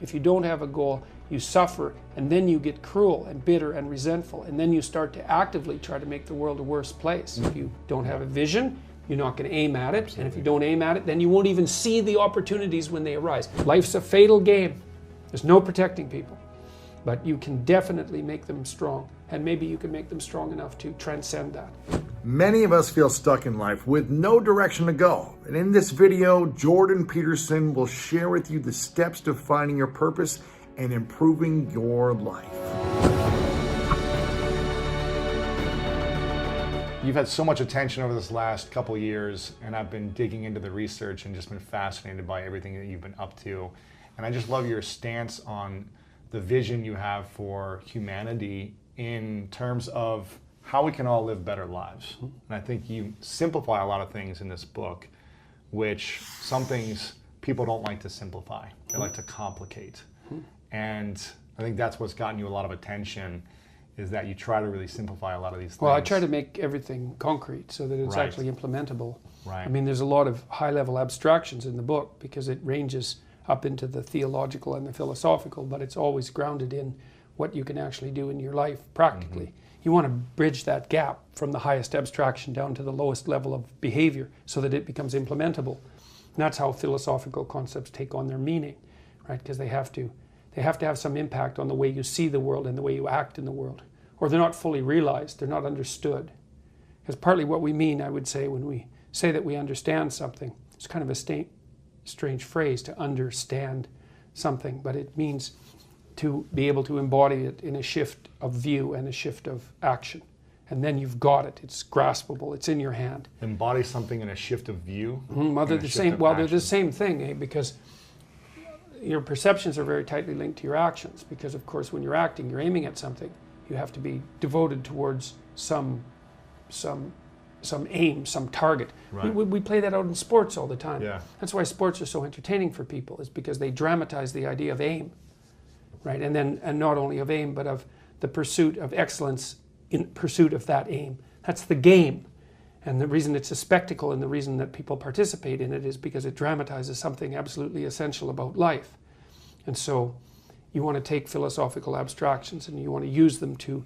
If you don't have a goal, you suffer, and then you get cruel and bitter and resentful, and then you start to actively try to make the world a worse place. If you don't have a vision, you're not going to aim at it, and if you don't aim at it, then you won't even see the opportunities when they arise. Life's a fatal game. There's no protecting people, but you can definitely make them strong, and maybe you can make them strong enough to transcend that. Many of us feel stuck in life with no direction to go. And in this video, Jordan Peterson will share with you the steps to finding your purpose and improving your life. You've had so much attention over this last couple years, and I've been digging into the research and just been fascinated by everything that you've been up to. And I just love your stance on the vision you have for humanity in terms of how we can all live better lives. And I think you simplify a lot of things in this book, which some things people don't like to simplify. They like to complicate. And I think that's what's gotten you a lot of attention, is that you try to really simplify a lot of these things. Well, I try to make everything concrete so that it's actually implementable. Right. I mean, there's a lot of high-level abstractions in the book because it ranges up into the theological and the philosophical, but it's always grounded in what you can actually do in your life practically. You want to bridge that gap from the highest abstraction down to the lowest level of behavior so that it becomes implementable. And that's how philosophical concepts take on their meaning, right? Because they have to have some impact on the way you see the world and the way you act in the world. Or they're not fully realized, they're not understood. Because partly what we mean, I would say, when we say that we understand something, it's kind of a strange phrase, to understand something, but it means to be able to embody it in a shift of view and a shift of action. And then you've got it. It's graspable. It's in your hand. Embody something in a shift of view? Well, they're the same thing, because your perceptions are very tightly linked to your actions. Because, of course, when you're acting, you're aiming at something. You have to be devoted towards some aim, some target. Right. We play that out in sports all the time. Yeah. That's why sports are so entertaining for people, is because they dramatize the idea of aim. Right, and not only of aim, but of the pursuit of excellence in pursuit of that aim. That's the game. And the reason it's a spectacle and the reason that people participate in it is because it dramatizes something absolutely essential about life. And so you want to take philosophical abstractions and you want to use them to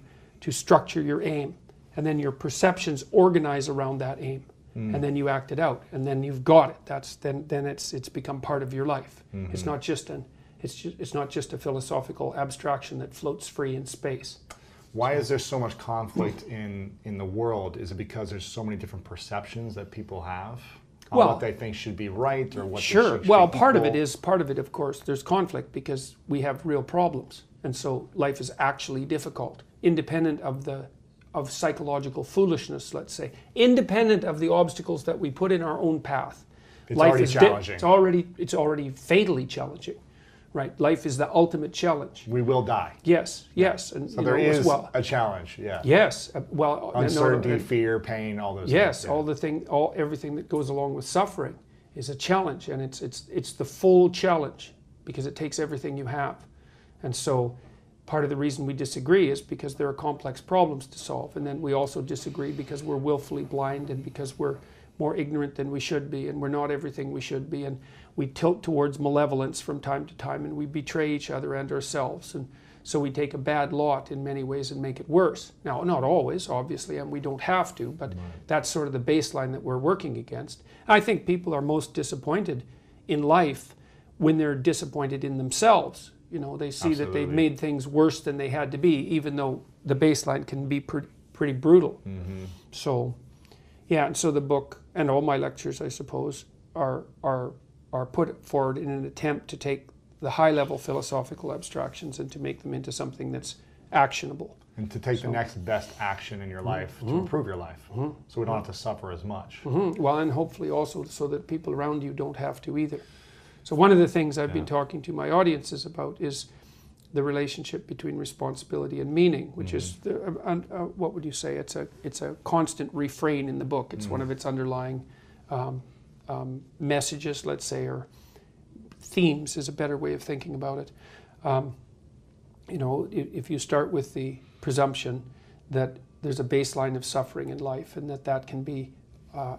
structure your aim. And then your perceptions organize around that aim. And then you act it out. And then you've got it. Then it's become part of your life. It's not just It's not just a philosophical abstraction that floats free in space. Why is there so much conflict in the world? Is it because there's so many different perceptions that people have on what they think should be right, or what? Sure. Well, part of it, of course, there's conflict because we have real problems, and so life is actually difficult, independent of psychological foolishness, let's say, independent of the obstacles that we put in our own path. Life already is challenging. It's already fatally challenging. Right, life is the ultimate challenge. We will die. Yes, and so there is a challenge. Yeah. Yes, uncertainty, fear, pain, all those. Yes, things, everything that goes along with suffering is a challenge, and it's the full challenge because it takes everything you have, and so part of the reason we disagree is because there are complex problems to solve, and then we also disagree because we're willfully blind and because we're more ignorant than we should be, and we're not everything we should be, and we tilt towards malevolence from time to time, and we betray each other and ourselves, and so we take a bad lot in many ways and make it worse. Now, not always, obviously, and we don't have to, but that's sort of the baseline that we're working against. I think people are most disappointed in life when they're disappointed in themselves. You know, they see that they've made things worse than they had to be, even though the baseline can be pretty brutal. So, yeah, and so the book and all my lectures, I suppose, are put forward in an attempt to take the high-level philosophical abstractions and to make them into something that's actionable. And to take the next best action in your life to improve your life, so we don't have to suffer as much. Well, and hopefully also so that people around you don't have to either. So one of the things I've been talking to my audiences about is the relationship between responsibility and meaning, which is, what would you say? It's a constant refrain in the book. It's one of its underlying messages, let's say, or themes is a better way of thinking about it. If you start with the presumption that there's a baseline of suffering in life and that can be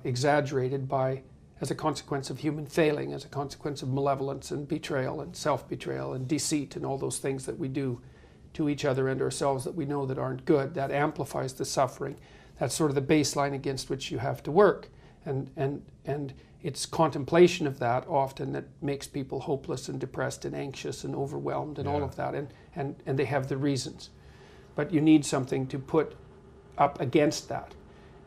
exaggerated by as a consequence of human failing, as a consequence of malevolence and betrayal and self-betrayal and deceit and all those things that we do to each other and ourselves that we know that aren't good. That amplifies the suffering. That's sort of the baseline against which you have to work. And it's contemplation of that often that makes people hopeless and depressed and anxious and overwhelmed and all of that. And they have the reasons. But you need something to put up against that.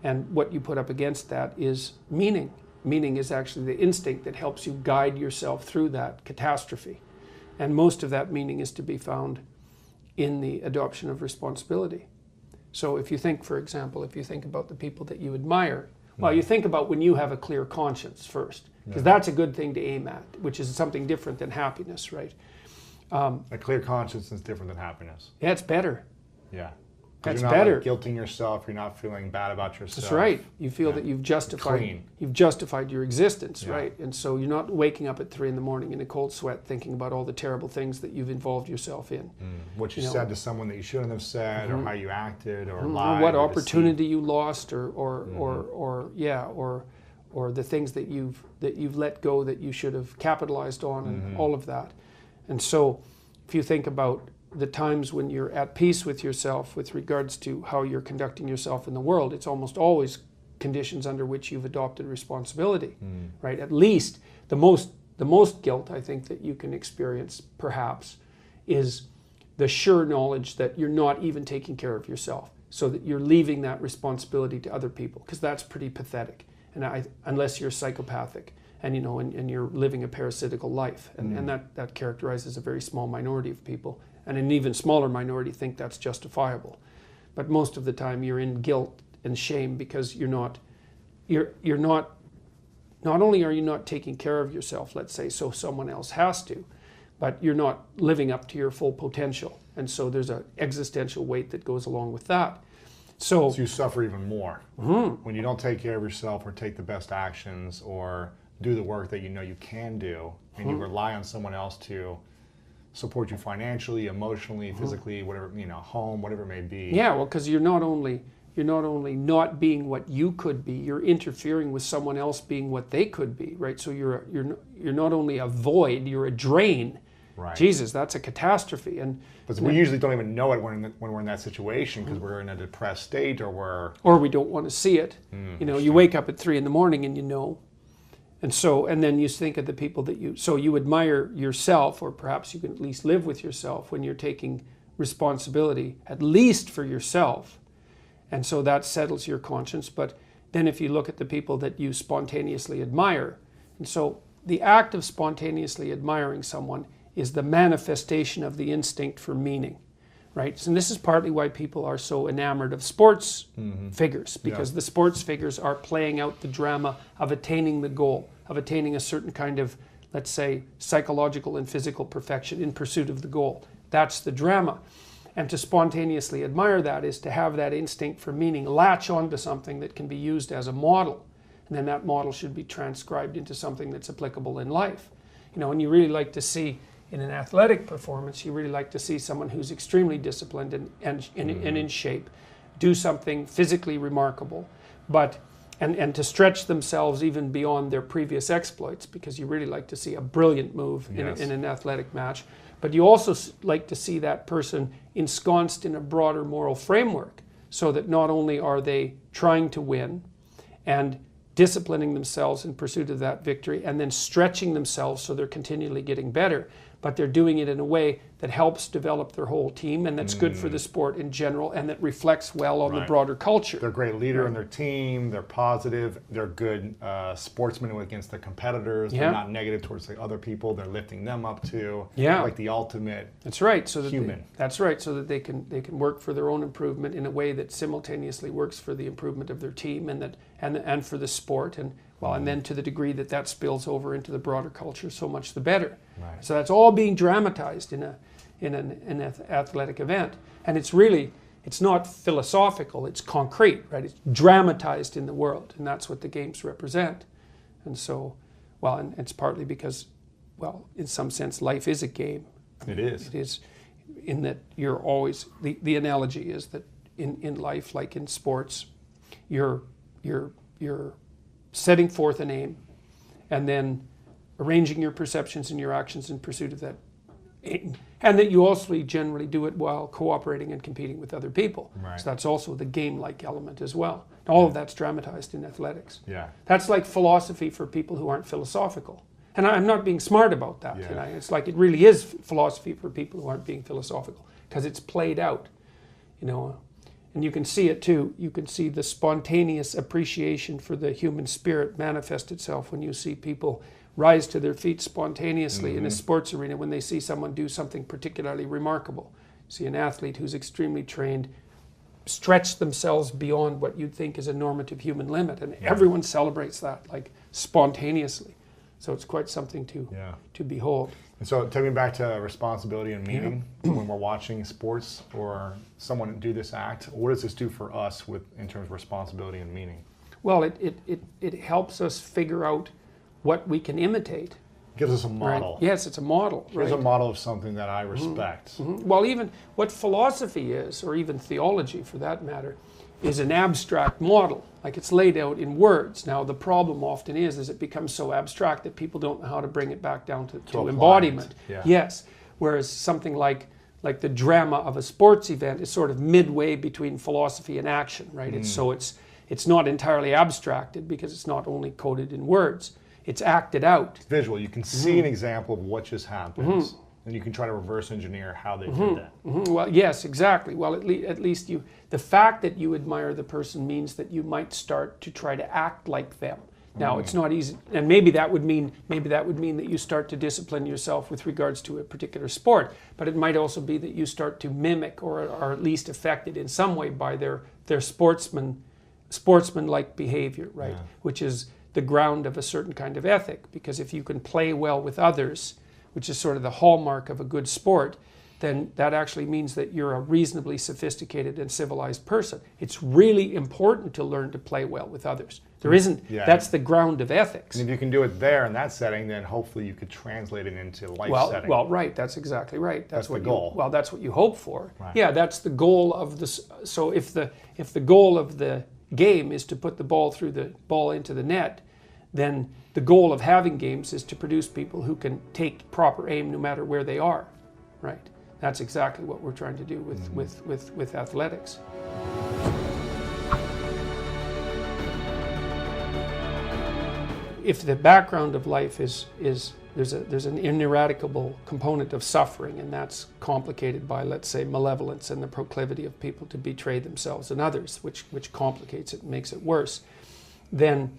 And what you put up against that is meaning. Meaning is actually the instinct that helps you guide yourself through that catastrophe. And most of that meaning is to be found in the adoption of responsibility. So if you think, for example, if you think about the people that you admire, well, you think about when you have a clear conscience first, because that's a good thing to aim at, which is something different than happiness, right? A clear conscience is different than happiness. Yeah, it's better. Yeah. That's you're not better. Like guilting yourself. You're not feeling bad about yourself. That's right. You feel that you've justified your existence, right? And so you're not waking up at 3 a.m. in a cold sweat thinking about all the terrible things that you've involved yourself in. What you said to someone that you shouldn't have said, or how you acted, or lied, or what or opportunity you lost, or the things that you've let go that you should have capitalized on, and all of that. And so, if you think about the times when you're at peace with yourself with regards to how you're conducting yourself in the world, it's almost always conditions under which you've adopted responsibility, right? At least the most guilt I think that you can experience perhaps is the sure knowledge that you're not even taking care of yourself, so that you're leaving that responsibility to other people, because that's pretty pathetic. And unless you're psychopathic and and you're living a parasitical life, and that characterizes a very small minority of people. And an even smaller minority think that's justifiable. But most of the time you're in guilt and shame because not only are you not taking care of yourself, let's say, so someone else has to, but you're not living up to your full potential. And so there's an existential weight that goes along with that. So you suffer even more when you don't take care of yourself, or take the best actions, or do the work that you know you can do, and you rely on someone else to support you financially, emotionally, physically, whatever, home, whatever it may be. Yeah, well, because you're not only not being what you could be, you're interfering with someone else being what they could be, right? So you're not only a void, you're a drain. Right. Jesus, that's a catastrophe. But we usually don't even know it when we're in that situation, because we're in a depressed state, or we don't want to see it. You wake up at 3 a.m. and And then you think of the people that you admire yourself, or perhaps you can at least live with yourself when you're taking responsibility, at least for yourself. And so that settles your conscience. But then if you look at the people that you spontaneously admire, and so the act of spontaneously admiring someone is the manifestation of the instinct for meaning, right? And this is partly why people are so enamored of sports figures, because the sports figures are playing out the drama of attaining the goal, of attaining a certain kind of, let's say, psychological and physical perfection in pursuit of the goal. That's the drama. And to spontaneously admire that is to have that instinct for meaning latch onto something that can be used as a model. And then that model should be transcribed into something that's applicable in life. And you really like to see, in an athletic performance, you really like to see someone who's extremely disciplined and in shape do something physically remarkable, and to stretch themselves even beyond their previous exploits, because you really like to see a brilliant move in an athletic match. But you also like to see that person ensconced in a broader moral framework, so that not only are they trying to win and disciplining themselves in pursuit of that victory, and then stretching themselves so they're continually getting better, but they're doing it in a way that helps develop their whole team, and that's good for the sport in general, and that reflects well on the broader culture. They're a great leader in their team, they're positive, they're good sportsmen against their competitors, they're not negative towards the other people, they're lifting them up too. Like the ultimate human. That's right, so that they can work for their own improvement in a way that simultaneously works for the improvement of their team and for the sport, and then to the degree that spills over into the broader culture, so much the better. Right. So that's all being dramatized in an athletic event, and it's not philosophical, it's concrete, right? It's dramatized in the world, and that's what the games represent. And so, and it's partly because, in some sense, life is a game. It is. It is, in that you're always, the analogy is that in life, like in sports, you're setting forth an aim, and then arranging your perceptions and your actions in pursuit of that aim. And that you also generally do it while cooperating and competing with other people. Right. So that's also the game-like element as well. All of that's dramatized in athletics. Yeah. That's like philosophy for people who aren't philosophical. And I'm not being smart about that. Yeah. You know? It's like it really is philosophy for people who aren't being philosophical, because it's played out, you know. And you can see it too. You can see the spontaneous appreciation for the human spirit manifest itself when you see people rise to their feet spontaneously in a sports arena when they see someone do something particularly remarkable. See an athlete who's extremely trained stretch themselves beyond what you'd think is a normative human limit, and everyone celebrates that, like, spontaneously. So it's quite something to behold. And so take me back to responsibility and meaning. When we're watching sports or someone do this act, what does this do for us in terms of responsibility and meaning? Well, it helps us figure out what we can imitate. Gives us a model. Right? Yes, it's a model. Here's a model of something that I respect. Well, even what philosophy is, or even theology for that matter, is an abstract model. Like, it's laid out in words. Now, the problem often is it becomes so abstract that people don't know how to bring it back down to embodiment. Yeah. Yes. Whereas something like the drama of a sports event is sort of midway between philosophy and action, right? It's not entirely abstracted because it's not only coded in words. It's acted out. It's visual. You can see an example of what just happened, and you can try to reverse engineer how they did that. Well, yes, exactly. Well, at least the fact that you admire the person means that you might start to try to act like them. Now, it's not easy, and maybe that would mean that you start to discipline yourself with regards to a particular sport. But it might also be that you start to mimic, or are at least affected in some way by their sportsman-like behavior, right? Yeah. Which is the ground of a certain kind of ethic. Because if you can play well with others, which is sort of the hallmark of a good sport, then that actually means that you're a reasonably sophisticated and civilized person. It's really important to learn to play well with others. There isn't, that's the ground of ethics. And if you can do it there in that setting, then hopefully you could translate it into life setting. Well, right, that's exactly right. That's what the goal. That's what you hope for. Right. Yeah, that's the goal of this. So if the goal of the game is to put the ball into the net, then the goal of having games is to produce people who can take proper aim no matter where they are, right? That's exactly what we're trying to do with athletics. If the background of life is there's an ineradicable component of suffering, and that's complicated by, let's say, malevolence and the proclivity of people to betray themselves and others, which complicates it and makes it worse, then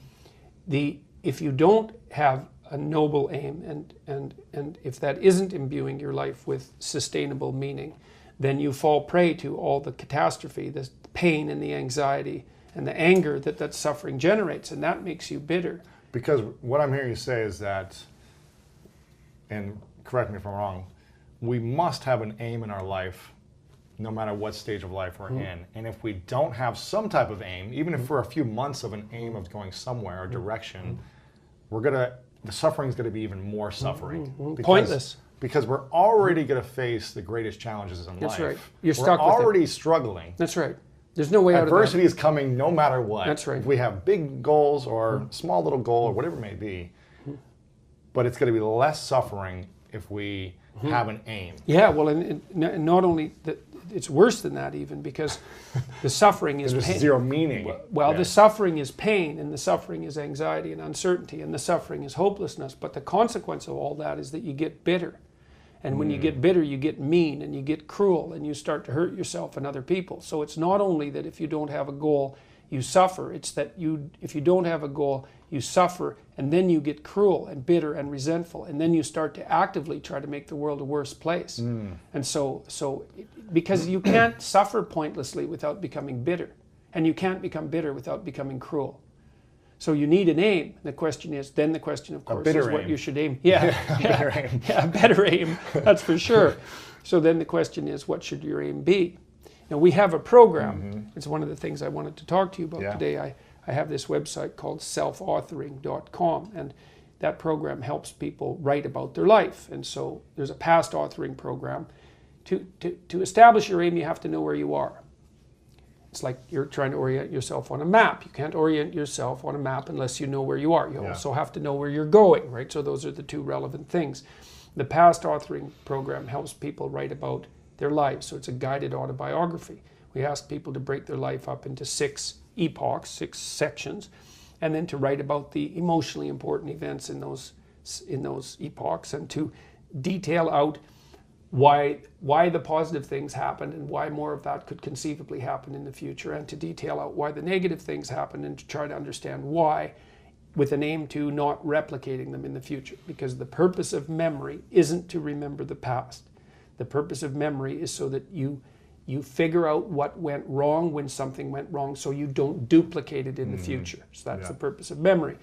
if you don't have a noble aim, and if that isn't imbuing your life with sustainable meaning, then you fall prey to all the catastrophe, the pain and the anxiety and the anger that suffering generates, and that makes you bitter. Because what I'm hearing you say is that, and correct me if I'm wrong, we must have an aim in our life no matter what stage of life we're in. And if we don't have some type of aim, even if for a few months of an aim of going somewhere or direction, the suffering is going to be even more suffering. Pointless. Because we're already going to face the greatest challenges in life. That's right. You're stuck we're with already struggling. That's right. There's no way out of that. Adversity is coming no matter what. That's right. If we have big goals or small little goal or whatever it may be, but it's going to be less suffering if we have an aim. Yeah, well, and not only that, it's worse than that even, because the suffering is There's pain. zero meaning. Well, Yeah. the suffering is pain, and the suffering is anxiety and uncertainty, and the suffering is hopelessness. But the consequence of all that is that you get bitter. And when you get bitter, you get mean, and you get cruel, and you start to hurt yourself and other people. So it's not only that if you don't have a goal, you suffer. It's that if you don't have a goal, you suffer, and then you get cruel and bitter and resentful, and then you start to actively try to make the world a worse place. And so because you can't suffer pointlessly without becoming bitter, and you can't become bitter without becoming cruel. So you need an aim. The question, of course, is what you should aim. Yeah, better aim. Yeah, a better aim. That's for sure. So then the question is, what should your aim be? Now we have a program. It's one of the things I wanted to talk to you about today. I have this website called selfauthoring.com, and that program helps people write about their life. And so there's a past authoring program. To establish your aim, you have to know where you are. It's like you're trying to orient yourself on a map. You can't orient yourself on a map unless you know where you are. You also have to know where you're going, right? So those are the two relevant things. The Past Authoring Program helps people write about their lives. So it's a guided autobiography. We ask people to break their life up into 6 epochs, 6 sections, and then to write about the emotionally important events in those epochs, and to detail out why the positive things happened and why more of that could conceivably happen in the future, and to detail out why the negative things happened and to try to understand why, with an aim to not replicating them in the future. Because the purpose of memory isn't to remember the past. The purpose of memory is so that you figure out what went wrong when something went wrong, so you don't duplicate it in the future. So that's the purpose of memory.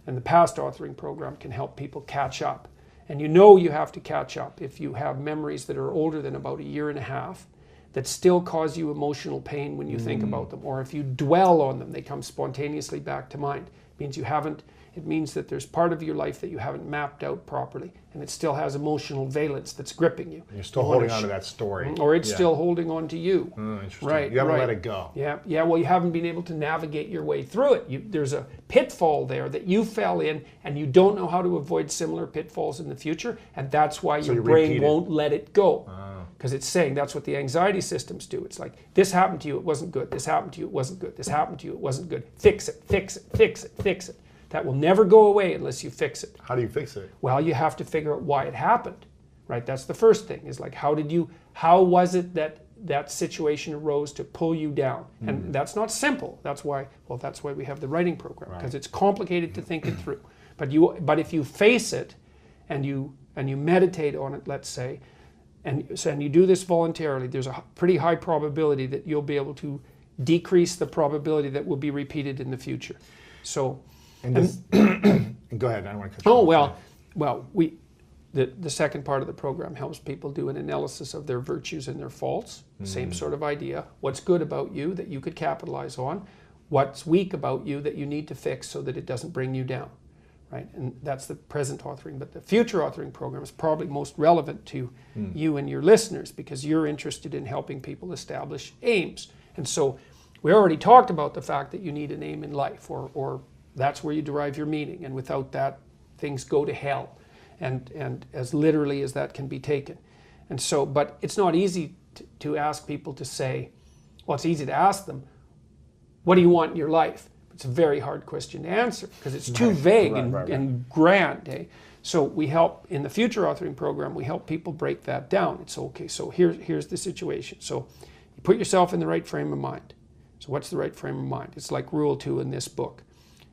And the Past Authoring Program can help people catch up. And you have to catch up if you have memories that are older than about 1.5 years that still cause you emotional pain when you think about them, or if you dwell on them, they come spontaneously back to mind. It means that there's part of your life that you haven't mapped out properly, and it still has emotional valence that's gripping you. You're still holding on to that story. Or it's still holding on to you. Interesting. Right, you haven't let it go. Yeah, well, you haven't been able to navigate your way through it. There's a pitfall there that you fell in, and you don't know how to avoid similar pitfalls in the future, and that's why your brain won't let it go. Because it's saying, that's what the anxiety systems do. It's like, this happened to you, it wasn't good. This happened to you, it wasn't good. This happened to you, it wasn't good. Fix it, fix it, fix it, fix it. That will never go away unless you fix it. How do you fix it? Well, you have to figure out why it happened, right? That's the first thing, is like, how was it that situation arose to pull you down? And that's not simple. That's why we have the writing program, because it's complicated to think it through. But if you face it and you meditate on it, let's say, and you do this voluntarily, there's a pretty high probability that you'll be able to decrease the probability that will be repeated in the future. So. And go ahead. I don't want to cut you off. The second part of the program helps people do an analysis of their virtues and their faults. Same sort of idea. What's good about you that you could capitalize on? What's weak about you that you need to fix so that it doesn't bring you down, right? And that's the present authoring. But the future authoring program is probably most relevant to you and your listeners, because you're interested in helping people establish aims. And so we already talked about the fact that you need an aim in life, or that's where you derive your meaning, and without that, things go to hell, and as literally as that can be taken. And so, but it's not easy to ask people to say, well, it's easy to ask them, what do you want in your life? It's a very hard question to answer, because it's too vague and grand. Eh? So we help, in the future authoring program, we help people break that down. It's okay, so here's the situation. So you put yourself in the right frame of mind. So what's the right frame of mind? It's like rule 2 in this book.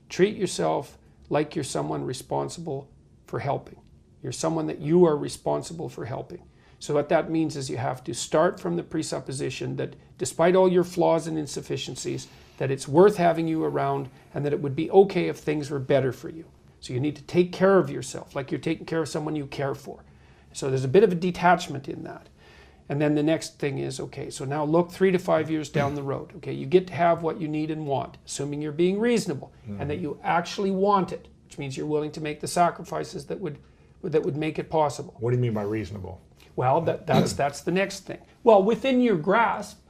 Treat yourself like you're someone responsible for helping. You're someone that you are responsible for helping. So what that means is you have to start from the presupposition that despite all your flaws and insufficiencies, that it's worth having you around, and that it would be okay if things were better for you. So you need to take care of yourself like you're taking care of someone you care for. So there's a bit of a detachment in that. And then the next thing is, okay, so now look 3 to 5 years down the road. Okay, you get to have what you need and want, assuming you're being reasonable, and that you actually want it, which means you're willing to make the sacrifices that would make it possible. What do you mean by reasonable? Well, that's the next thing. Well, within your grasp,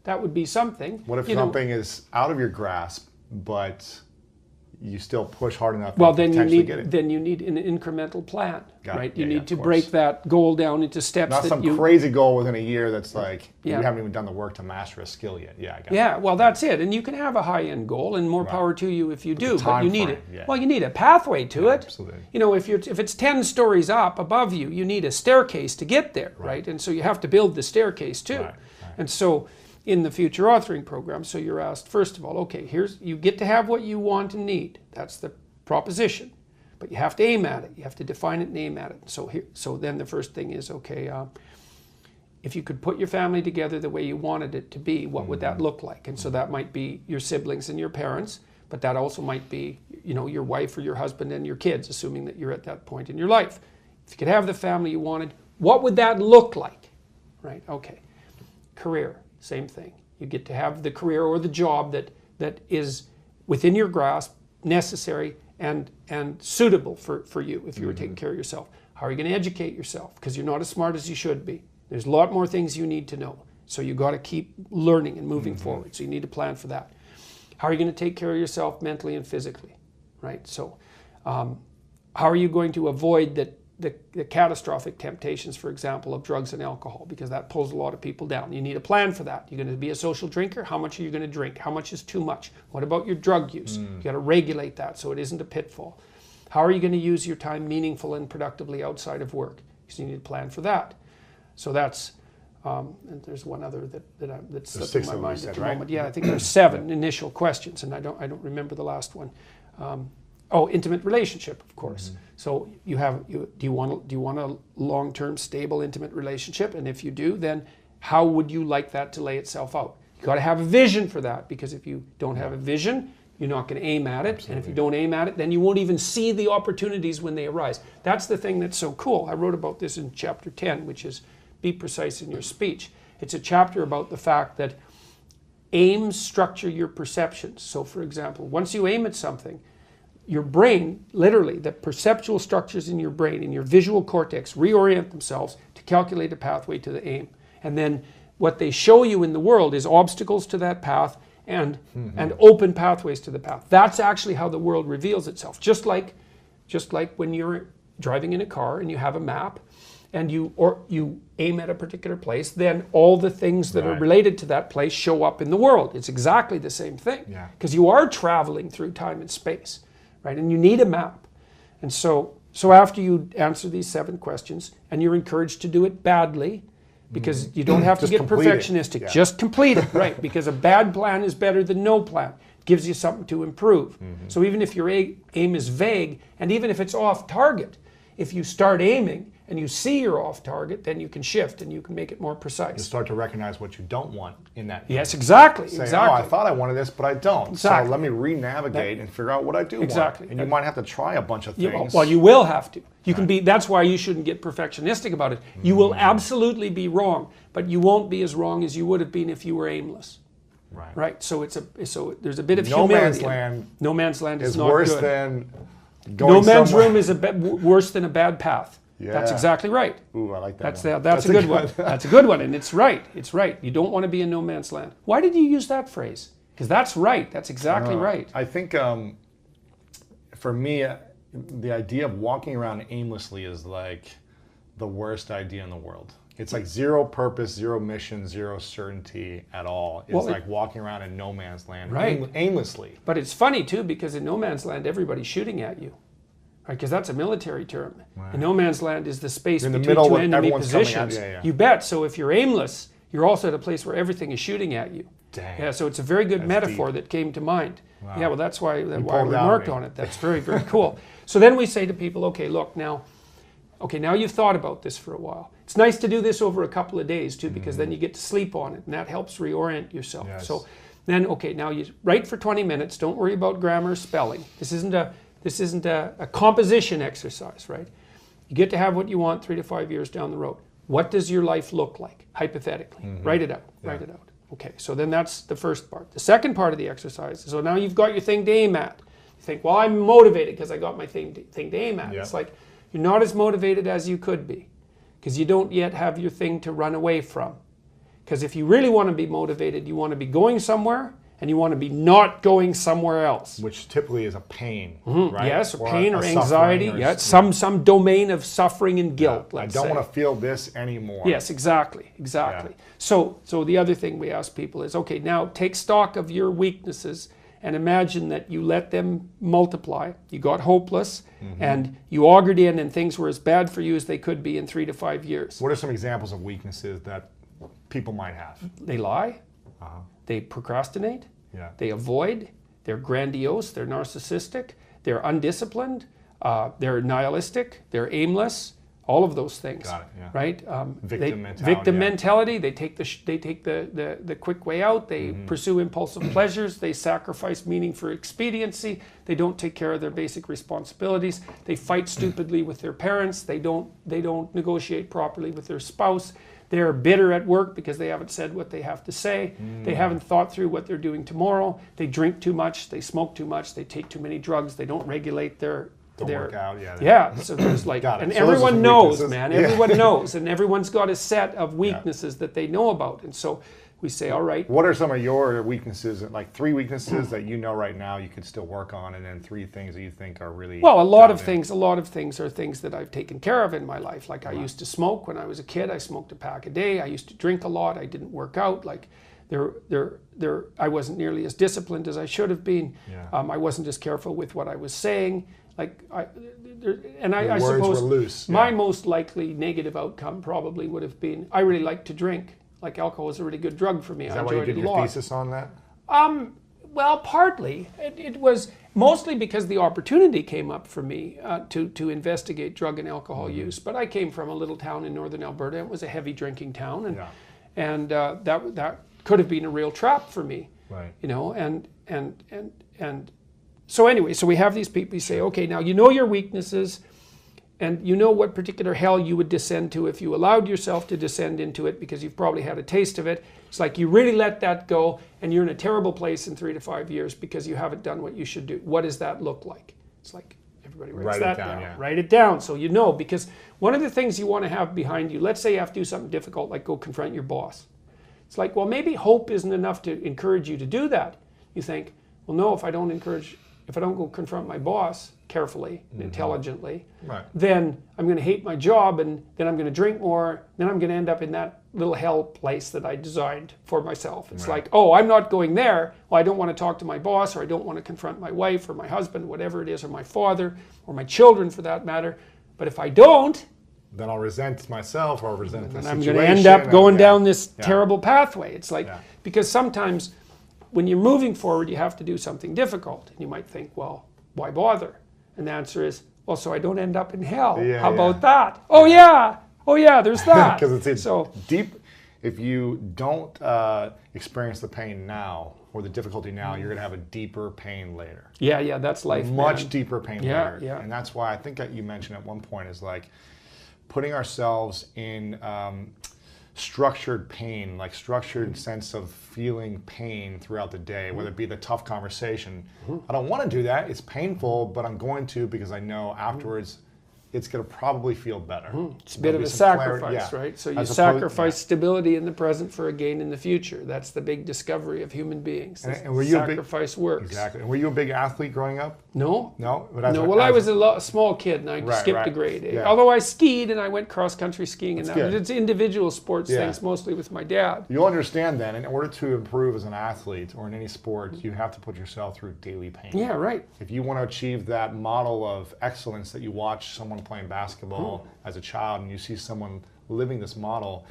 that would be something. What if something is out of your grasp, but you still push hard enough well, to then potentially get it? Then you need an incremental plan, right? You need to of break course. that goal down into steps. Not that some you, crazy goal within a year that's like, Yeah. you haven't even done the work to master a skill yet. Yeah, I got it. Yeah, well, that's it. And you can have a high-end goal, and more power to you if you do. But you need frame, it. Well, you need a pathway to it. Absolutely. You know, if it's 10 stories up above you, you need a staircase to get there, right? And so you have to build the staircase too. Right. And so in the future authoring program, so you're asked, first of all, okay, you get to have what you want and need. That's the proposition. But you have to aim at it. You have to define it and aim at it. So then the first thing is, okay, if you could put your family together the way you wanted it to be, what would that look like? And so that might be your siblings and your parents, but that also might be, your wife or your husband and your kids, assuming that you're at that point in your life. If you could have the family you wanted, what would that look like? Right, okay. Career, same thing. You get to have the career or the job that is within your grasp, necessary, and suitable for you if you were taking care of yourself. How are you going to educate yourself? Because you're not as smart as you should be. There's a lot more things you need to know. So you got to keep learning and moving forward. So you need to plan for that. How are you going to take care of yourself mentally and physically, right? So how are you going to avoid the catastrophic temptations, for example, of drugs and alcohol, because that pulls a lot of people down. You need a plan for that. You're going to be a social drinker. How much are you going to drink? How much is too much? What about your drug use? You got to regulate that so it isn't a pitfall. How are you going to use your time meaningful and productively outside of work? Because you need a plan for that. So that's, and there's one other that's slipping my mind at the moment. Yeah, I think there's 7 initial questions, and I don't remember the last one. Intimate relationship, of course. So do you want a long-term, stable, intimate relationship? And if you do, then how would you like that to lay itself out? You got to have a vision for that, because if you don't have a vision, you're not going to aim at it. Absolutely. And if you don't aim at it, then you won't even see the opportunities when they arise. That's the thing that's so cool. I wrote about this in chapter 10, which is be precise in your speech. It's a chapter about the fact that aims structure your perceptions. So for example, once you aim at something, your brain, literally, the perceptual structures in your brain, in your visual cortex, reorient themselves to calculate a pathway to the aim. And then what they show you in the world is obstacles to that path and open pathways to the path. That's actually how the world reveals itself. Just like when you're driving in a car and you have a map and you aim at a particular place, then all the things that are related to that place show up in the world. It's exactly the same thing, because you are traveling through time and space, right? And you need a map. And so after you answer these 7 questions, and you're encouraged to do it badly, because you don't have to get perfectionistic. Just complete it, right? Because a bad plan is better than no plan. It gives you something to improve. So even if your aim is vague, and even if it's off target, if you start aiming and you see you're off target, then you can shift and you can make it more precise. You start to recognize what you don't want in that. Yes, exactly. Say, exactly. I thought I wanted this, but I don't. Exactly. So let me re-navigate and figure out what I do want. And you might have to try a bunch of things. Well, you will have to. You can be. That's why you shouldn't get perfectionistic about it. You will absolutely be wrong, but you won't be as wrong as you would have been if you were aimless. Right. So there's a bit of humility. No man's land. No man's land is not worse good. than going No man's somewhere. room is worse than a bad path. Yeah. That's exactly right. Ooh, I like that. That's a good one. That's a good one, and it's right. It's right. You don't want to be in no man's land. Why did you use that phrase? Because that's right. That's exactly right. I think for me, the idea of walking around aimlessly is like the worst idea in the world. It's like zero purpose, zero mission, zero certainty at all. It's like walking around in no man's land, aimlessly. But it's funny too, because in no man's land, everybody's shooting at you. Right, because that's a military term. And no man's land is the space in the between middle two enemy positions. You bet. So if you're aimless, you're also at a place where everything is shooting at you. Dang. Yeah. So it's a very good metaphor that came to mind. Wow. Yeah. Well, that's why we remarked on it. That's very, very cool. So then we say to people, okay, look now. Okay, now you've thought about this for a while. It's nice to do this over a couple of days too, because then you get to sleep on it, and that helps reorient yourself. Yes. So then, okay, now you write for 20 minutes. Don't worry about grammar or spelling. This isn't a composition exercise, right? You get to have what you want 3 to 5 years down the road. What does your life look like, hypothetically? Write it out, write it out. Okay, so then that's the first part. The second part of the exercise, so now you've got your thing to aim at. You think, well, I'm motivated because I got my thing to aim at. It's like, you're not as motivated as you could be, because you don't yet have your thing to run away from. Because if you really want to be motivated, you want to be going somewhere, and you want to be not going somewhere else. Which typically is a pain, right? Yes, or pain or anxiety. Some domain of suffering and guilt, let's say. I don't want to feel this anymore. Yes, exactly. Yeah. So the other thing we ask people is, okay, now take stock of your weaknesses and imagine that you let them multiply. You got hopeless, and you augured in, and things were as bad for you as they could be in 3 to 5 years. What are some examples of weaknesses that people might have? They lie. They procrastinate, they avoid, they're grandiose, they're narcissistic, they're undisciplined, they're nihilistic, they're aimless, all of those things. Got it, right? Victim mentality, they take the quick way out, they pursue impulsive pleasures, they sacrifice meaning for expediency, they don't take care of their basic responsibilities, they fight stupidly with their parents, they don't negotiate properly with their spouse. They're bitter at work because they haven't said what they have to say. They haven't thought through what they're doing tomorrow. They drink too much. They smoke too much. They take too many drugs. They don't regulate their Don't work out. Yeah. Yeah. So there's like, Got it. and So those are everyone some knows, weaknesses. man. Yeah. Everyone knows, and everyone's got a set of weaknesses that they know about, and so we say, all right. What are some of your weaknesses? Like 3 weaknesses that you know right now you could still work on, and then 3 things that you think are really Well, a lot of dominant? things. A lot of things are things that I've taken care of in my life. Like I used to smoke when I was a kid. I smoked a pack a day. I used to drink a lot. I didn't work out. Like I wasn't nearly as disciplined as I should have been. Yeah. I wasn't as careful with what I was saying. Like I Words suppose were loose. my Yeah. most likely negative outcome probably would have been I really liked to drink. Like alcohol was a really good drug for me. Is I that why you enjoyed did it a your lot. thesis on that? Well, partly. It was mostly because the opportunity came up for me to investigate drug and alcohol use. But I came from a little town in northern Alberta. It was a heavy drinking town, and that could have been a real trap for me. Right. You know, and so anyway, so we have these people. You say, okay, now you know your weaknesses, and you know what particular hell you would descend to if you allowed yourself to descend into it, because you've probably had a taste of it. It's like you really let that go, and you're in a terrible place in 3 to 5 years because you haven't done what you should do. What does that look like? It's like everybody writes Write it that down, down. yeah. Write it down so you know, because one of the things you want to have behind you, let's say you have to do something difficult, like go confront your boss. It's like, well, maybe hope isn't enough to encourage you to do that. You think, well, no, if I don't go confront my boss carefully and intelligently, Right. then I'm going to hate my job, and then I'm going to drink more. Then I'm going to end up in that little hell place that I designed for myself. It's like, oh, I'm not going there. Well, I don't want to talk to my boss, or I don't want to confront my wife or my husband, whatever it is, or my father or my children for that matter. But if I don't, Then I'll resent myself, or I'll resent the and situation. I'm going to end up going yeah. down this Yeah. terrible pathway. It's like, Yeah. because sometimes when you're moving forward, you have to do something difficult. And you might think, well, why bother? And the answer is, well, so I don't end up in hell. Yeah, How yeah. about that? Oh yeah, there's that. Because it's so deep. If you don't experience the pain now, or the difficulty now, you're going to have a deeper pain later. yeah, that's life. Much man. deeper pain Yeah, later. yeah. And that's why I think that you mentioned at one point is like putting ourselves in structured pain, like structured sense of feeling pain throughout the day, whether it be the tough conversation. I don't want to do that. It's painful, but I'm going to, because I know afterwards it's going to probably feel better. It's a bit of a sacrifice, right? So you sacrifice stability in the present for a gain in the future. That's the big discovery of human beings. And were you sacrifice works. Exactly. And were you a big athlete growing up? No. No? But No, well, I was a small kid, and I skipped right. a grade. Yeah. Although I skied, and I went cross-country skiing, and That's good. it's individual sports Yeah. things, mostly with my dad. You'll understand then, in order to improve as an athlete or in any sport, you have to put yourself through daily pain. Yeah, right. If you want to achieve that model of excellence that you watch someone playing basketball as a child, and you see someone living this model,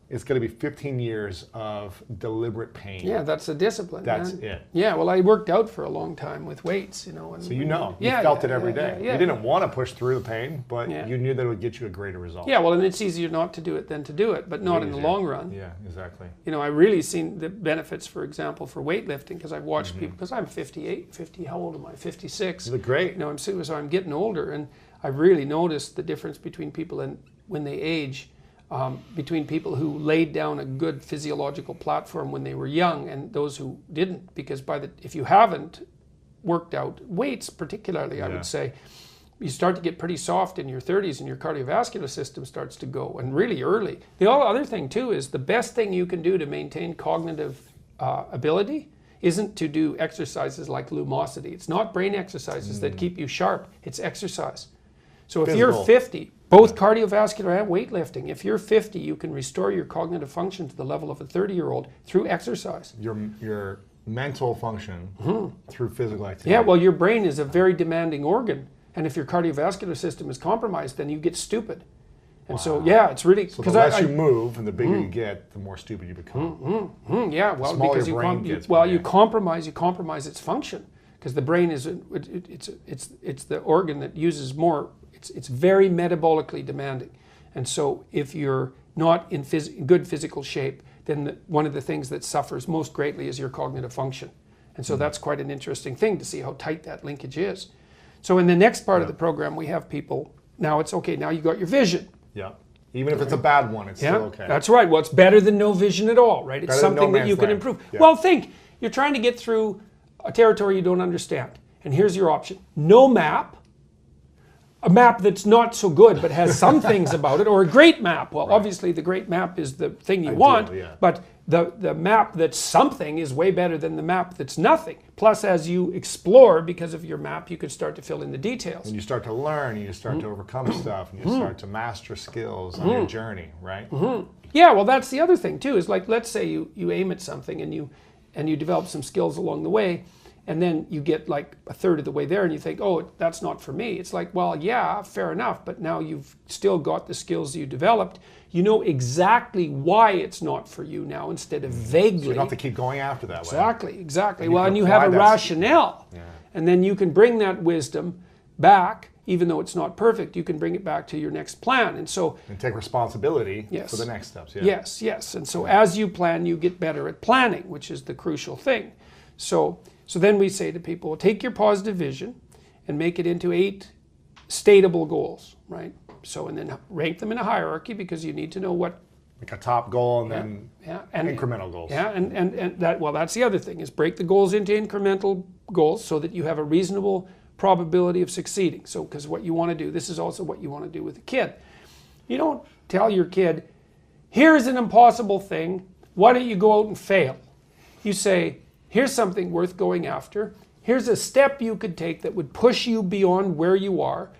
it's going to be 15 years of deliberate pain. Yeah, that's a discipline. That's man. it. Yeah, well, I worked out for a long time with weights, you know. And, So you know, you yeah, felt yeah, it every yeah, day. yeah, You didn't want to push through the pain, but Yeah. you knew that it would get you a greater result. Yeah, well, and it's easier not to do it than to do it, but not in the Easier. long run. Yeah, exactly. You know, I really seen the benefits, for example, for weightlifting, because I've watched Mm-hmm. people, because I'm 58, how old am I? 56. You look great. You know, so I'm getting older, and I've really noticed the difference between people and when they age, between people who laid down a good physiological platform when they were young and those who didn't. Because if you haven't worked out weights, particularly, I Yeah. would say, you start to get pretty soft in your 30s, and your cardiovascular system starts to go, and really early. The other thing too is the best thing you can do to maintain cognitive ability isn't to do exercises like lumosity. It's not brain exercises that keep you sharp. It's exercise. So if you're Physical. 50, both cardiovascular and weightlifting, if you're 50, you can restore your cognitive function to the level of a 30-year-old through exercise. Your mental function through physical activity. Yeah, well, your brain is a very demanding organ, and if your cardiovascular system is compromised, then you get stupid. And so, yeah, it's really... So the less you move and the bigger you get, the more stupid you become. Yeah, well, smaller because your brain gets, you yeah. compromise its function, because the brain is it's the organ that uses more. It's very metabolically demanding, and so if you're not in good physical shape, then one of the things that suffers most greatly is your cognitive function, and so that's quite an interesting thing to see how tight that linkage is. So in the next part of the program, we have people. Now it's okay. Now you got your vision. Yeah. Even if it's a bad one, it's still okay. That's right. Well, it's better than no vision at all, right? It's Better than no something that man's you can land. improve. Yeah. Well, think. You're trying to get through a territory you don't understand. And here's your option. No map, a map that's not so good but has some things about it, or a great map. Well, obviously the great map is the thing you want, but the map that's something is way better than the map that's nothing. Plus, as you explore, because of your map, you can start to fill in the details. And you start to learn, and you start to overcome stuff, and you start to master skills on your journey, right? Yeah, well, that's the other thing too, is like, let's say you aim at something and you develop some skills along the way, and then you get like a third of the way there and you think, oh, that's not for me. It's like, well, yeah, fair enough, but now you've still got the skills you developed. You know exactly why it's not for you now, instead of vaguely. So you don't have to keep going after that way. Exactly. Well, and you have a rationale. And then you can bring that wisdom back, even though it's not perfect, you can bring it back to your next plan. And so... And take responsibility for the next steps. Yes. And so as you plan, you get better at planning, which is the crucial thing. So then we say to people, take your positive vision and make it into 8 stateable goals, right? So, and then rank them in a hierarchy, because you need to know what... Like a top goal and then incremental goals. Yeah, and that, well, that's the other thing, is break the goals into incremental goals so that you have a reasonable probability of succeeding. So, because what you want to do, this is also what you want to do with a kid. You don't tell your kid, here's an impossible thing, why don't you go out and fail? You say, here's something worth going after. Here's a step you could take that would push you beyond where you are,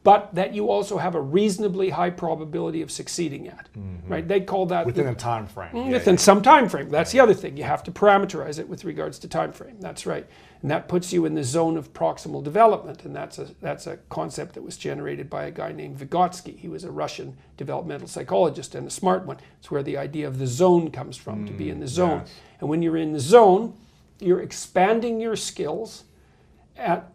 but that you also have a reasonably high probability of succeeding at, right? They call that... Within a time frame. Within some time frame. That's the other thing. You have to parameterize it with regards to time frame. That's right. And that puts you in the zone of proximal development, and that's a concept that was generated by a guy named Vygotsky. He was a Russian developmental psychologist, and a smart one. It's where the idea of the zone comes from, to be in the zone. Yes. And when you're in the zone, you're expanding your skills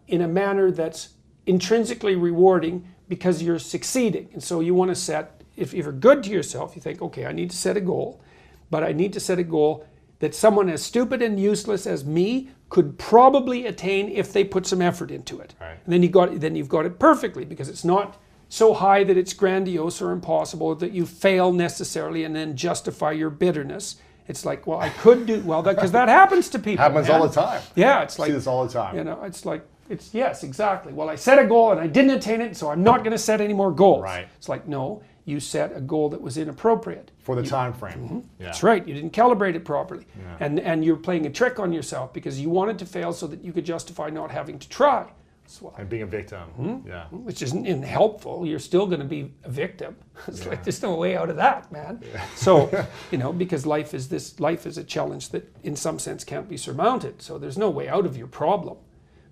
in a manner that's intrinsically rewarding, because you're succeeding. And so you want to set, if you're good to yourself, you think, okay, I need to set a goal, but I need to set a goal that someone as stupid and useless as me could probably attain if they put some effort into it. Right. And then you've got it perfectly, because it's not so high that it's grandiose or impossible that you fail necessarily and then justify your bitterness. It's like, well, I could do well, because that happens to people. Happens all the time. Yeah, it's like, I see this all the time. You know, it's like, yes, exactly. Well, I set a goal and I didn't attain it, so I'm not going to set any more goals. Right. It's like, no, you set a goal that was inappropriate. For the time frame. That's right. You didn't calibrate it properly. And you're playing a trick on yourself, because you wanted to fail so that you could justify not having to try. And being a victim. Which isn't helpful. You're still going to be a victim. It's like, there's no way out of that, man. So, you know, because life is a challenge that in some sense can't be surmounted. So there's no way out of your problem.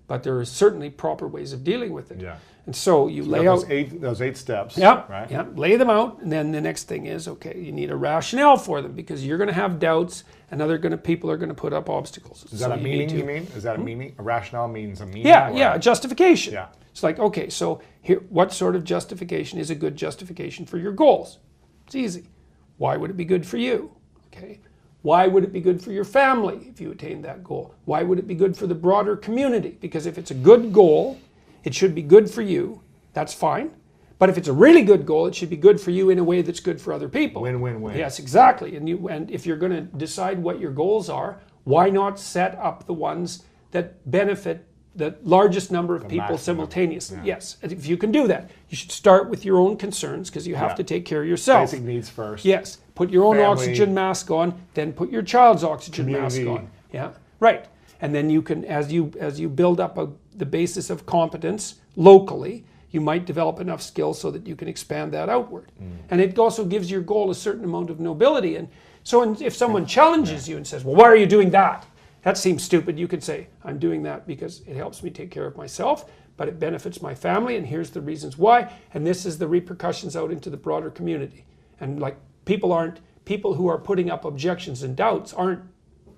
But there are certainly proper ways of dealing with it. And so you lay out those eight steps. Right? Yeah, lay them out, and then the next thing is, okay, you need a rationale for them, because you're going to have doubts, and people are going to put up obstacles. Is that a meaning, you mean? Is that a meaning? A rationale means a meaning? Yeah, a justification. Yeah. It's like, okay, so here, what sort of justification is a good justification for your goals? It's easy. Why would it be good for you? Okay. Why would it be good for your family if you attain that goal? Why would it be good for the broader community? Because if it's a good goal, it should be good for you. That's fine. But if it's a really good goal, it should be good for you in a way that's good for other people. Win-win-win. Yes, exactly. And if you're going to decide what your goals are, why not set up the ones that benefit the largest number of people maximum. Simultaneously? Yes, and if you can do that. You should start with your own concerns, because you have to take care of yourself. Basic needs first. Yes. Put your own Family, oxygen mask on, then put your child's oxygen mask on. Yeah, right. And then you can, as you build up the basis of competence locally, you might develop enough skills so that you can expand that outward. And it also gives your goal a certain amount of nobility. And so if someone challenges you and says, well, why are you doing that? That seems stupid. You could say, I'm doing that because it helps me take care of myself, but it benefits my family, and here's the reasons why, and this is the repercussions out into the broader community. And like, people who are putting up objections and doubts aren't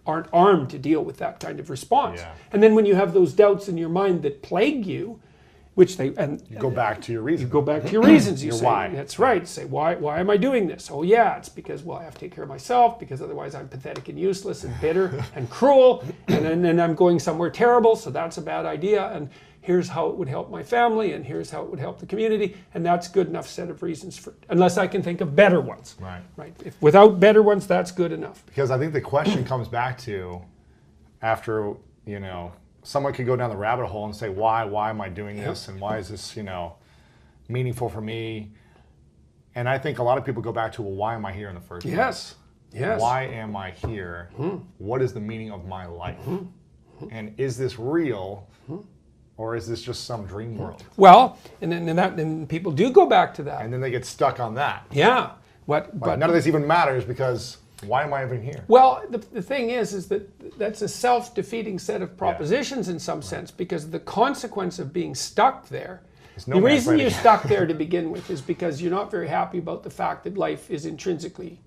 armed to deal with that kind of response. And then when you have those doubts in your mind that plague you, which you go back to your reasons. You go back to your reasons. You your say, why. That's right. You say, why am I doing this? Oh yeah, it's because, well, I have to take care of myself, because otherwise I'm pathetic and useless and bitter and cruel, and then I'm going somewhere terrible, so that's a bad idea, and here's how it would help my family, and here's how it would help the community, and that's good enough set of reasons for, unless I can think of better ones. Right. If without better ones, that's good enough. Because I think the question comes back to, after, someone could go down the rabbit hole and say, why am I doing this? And why is this, meaningful for me. And I think a lot of people go back to, well, why am I here in the first place? Yes. Why am I here? What is the meaning of my life? And is this real, or is this just some dream world? Well, and then people do go back to that. And then they get stuck on that. Yeah. But none of this even matters, because why am I even here? Well, the thing is that that's a self-defeating set of propositions in some sense, because the consequence of being stuck there, the reason you're stuck there to begin with is because you're not very happy about the fact that life is intrinsically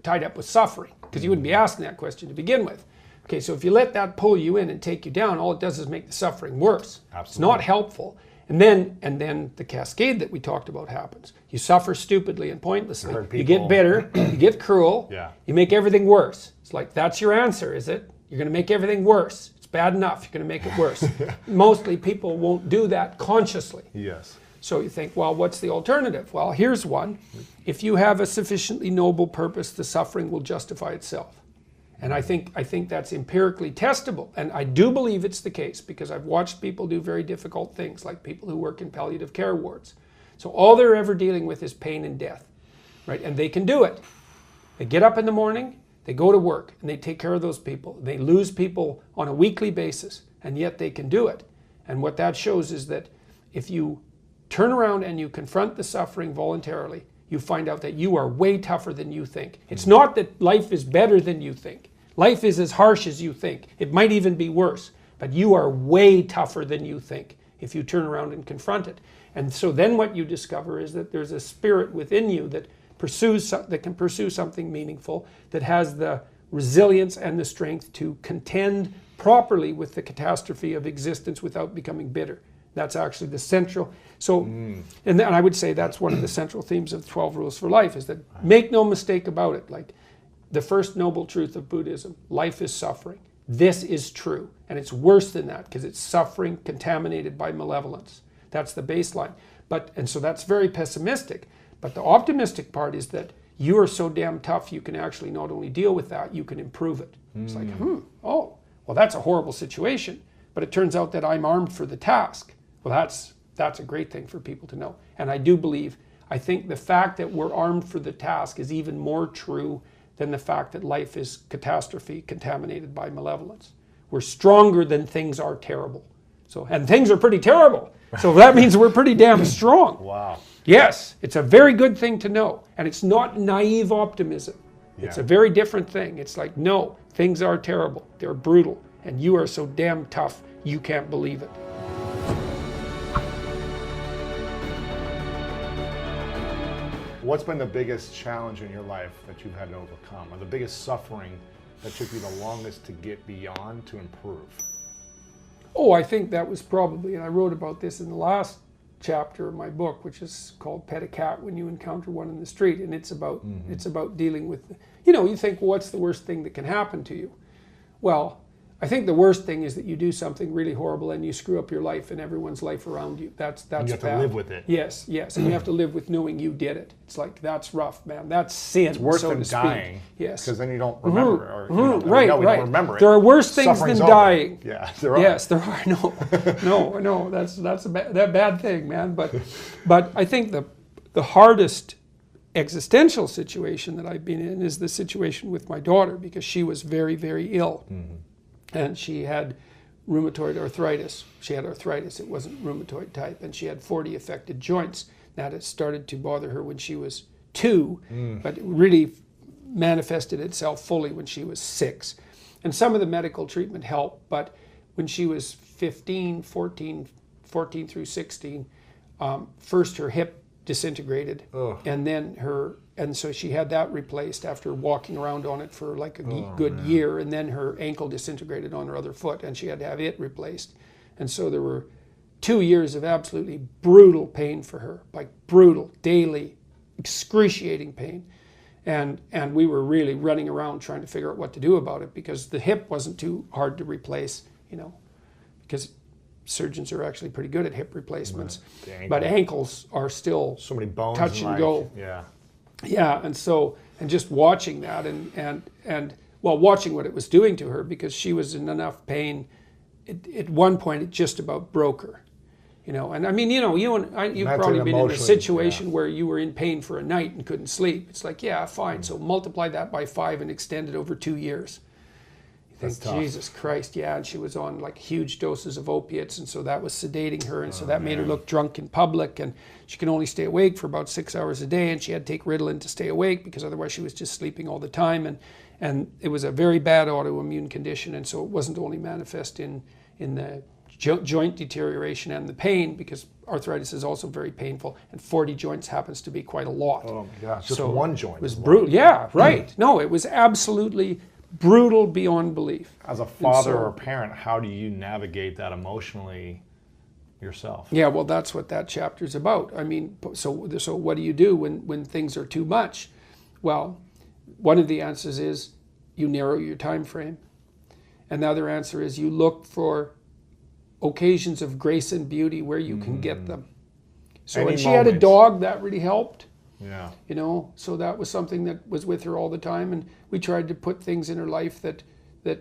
tied up with suffering, because you wouldn't be asking that question to begin with. Okay, so if you let that pull you in and take you down, all it does is make the suffering worse. Absolutely. It's not helpful. And then the cascade that we talked about happens. You suffer stupidly and pointlessly. You get bitter, you get cruel, you make everything worse. It's like, that's your answer, is it? You're going to make everything worse. It's bad enough, you're going to make it worse. Mostly people won't do that consciously. Yes. So you think, well, what's the alternative? Well, here's one. If you have a sufficiently noble purpose, the suffering will justify itself. And I think that's empirically testable. And I do believe it's the case, because I've watched people do very difficult things, like people who work in palliative care wards. So all they're ever dealing with is pain and death, right? And they can do it. They get up in the morning, they go to work, and they take care of those people. They lose people on a weekly basis, and yet they can do it. And what that shows is that if you turn around and you confront the suffering voluntarily, you find out that you are way tougher than you think. It's not that life is better than you think. Life is as harsh as you think. It might even be worse, but you are way tougher than you think if you turn around and confront it. And so then what you discover is that there's a spirit within you that can pursue something meaningful, that has the resilience and the strength to contend properly with the catastrophe of existence without becoming bitter. That's actually the central. So, and I would say that's one of the central themes of the 12 Rules for Life, is that make no mistake about it. Like, the first noble truth of Buddhism, life is suffering. This is true. And it's worse than that, because it's suffering contaminated by malevolence. That's the baseline. And so that's very pessimistic. But the optimistic part is that you are so damn tough, you can actually not only deal with that, you can improve it. It's like, well, that's a horrible situation. But it turns out that I'm armed for the task. Well, that's a great thing for people to know. And I think the fact that we're armed for the task is even more true than the fact that life is catastrophe contaminated by malevolence. We're stronger than things are terrible. And things are pretty terrible. So that means we're pretty damn strong. Wow. Yes, it's a very good thing to know. And it's not naive optimism. Yeah. It's a very different thing. It's like, no, things are terrible. They're brutal. And you are so damn tough, you can't believe it. What's been the biggest challenge in your life that you've had to overcome, or the biggest suffering that took you the longest to get beyond to improve? Oh, I think that was probably, and I wrote about this in the last chapter of my book, which is called Pet a Cat When You Encounter One in the Street. And it's about dealing with, you think, well, what's the worst thing that can happen to you? Well, I think the worst thing is that you do something really horrible and you screw up your life and everyone's life around you. That's and you have bad. To live with it. Yes, and you have to live with knowing you did it. It's like, that's rough, man. That's sin. It's worse so than to speak. dying. Yes, because then you don't remember. Right. We don't remember it. There are worse things than dying. Yeah, there are. Yes, there are. No. That's a bad thing, man. But I think the hardest existential situation that I've been in is the situation with my daughter, because she was very, very ill. Mm-hmm. And she had rheumatoid arthritis. She had arthritis. It wasn't rheumatoid type. And she had 40 affected joints. That had started to bother her when she was 2, but it really manifested itself fully when she was 6. And some of the medical treatment helped, but when she was 14 through 16, first her hip disintegrated, and so she had that replaced after walking around on it for like a good year, and then her ankle disintegrated on her other foot, and she had to have it replaced. And so there were 2 years of absolutely brutal pain for her, like brutal, daily, excruciating pain. And we were really running around trying to figure out what to do about it, because the hip wasn't too hard to replace, because surgeons are actually pretty good at hip replacements. Right. But ankles are still so many bones touch and go. Yeah, and just watching that and watching what it was doing to her, because she was in enough pain. At one point, it just about broke her. And I mean, you've Mentally probably and been in a emotionally, situation where you were in pain for a night and couldn't sleep. It's like, yeah, fine. So multiply that by 5 and extend it over 2 years. You That's think, tough. Jesus Christ, yeah. And she was on like huge doses of opiates, and so that was sedating her, and so that made her look drunk in public, and she can only stay awake for about 6 hours a day, and she had to take Ritalin to stay awake because otherwise she was just sleeping all the time, and it was a very bad autoimmune condition, and so it wasn't only manifest in the joint deterioration and the pain, because arthritis is also very painful, and 40 joints happens to be quite a lot. Oh my gosh, just So one joint. It was as well. brutal. Yeah, right. No, it was absolutely brutal beyond belief. As a father so- or a parent, how do you navigate that emotionally yourself? Yeah, well, that's what that chapter's about. I mean, so what do you do when things are too much? Well, one of the answers is you narrow your time frame. Another answer is you look for occasions of grace and beauty where you can get them. So Any when she had a moment. dog, that really helped. Yeah. So that was something that was with her all the time, and we tried to put things in her life that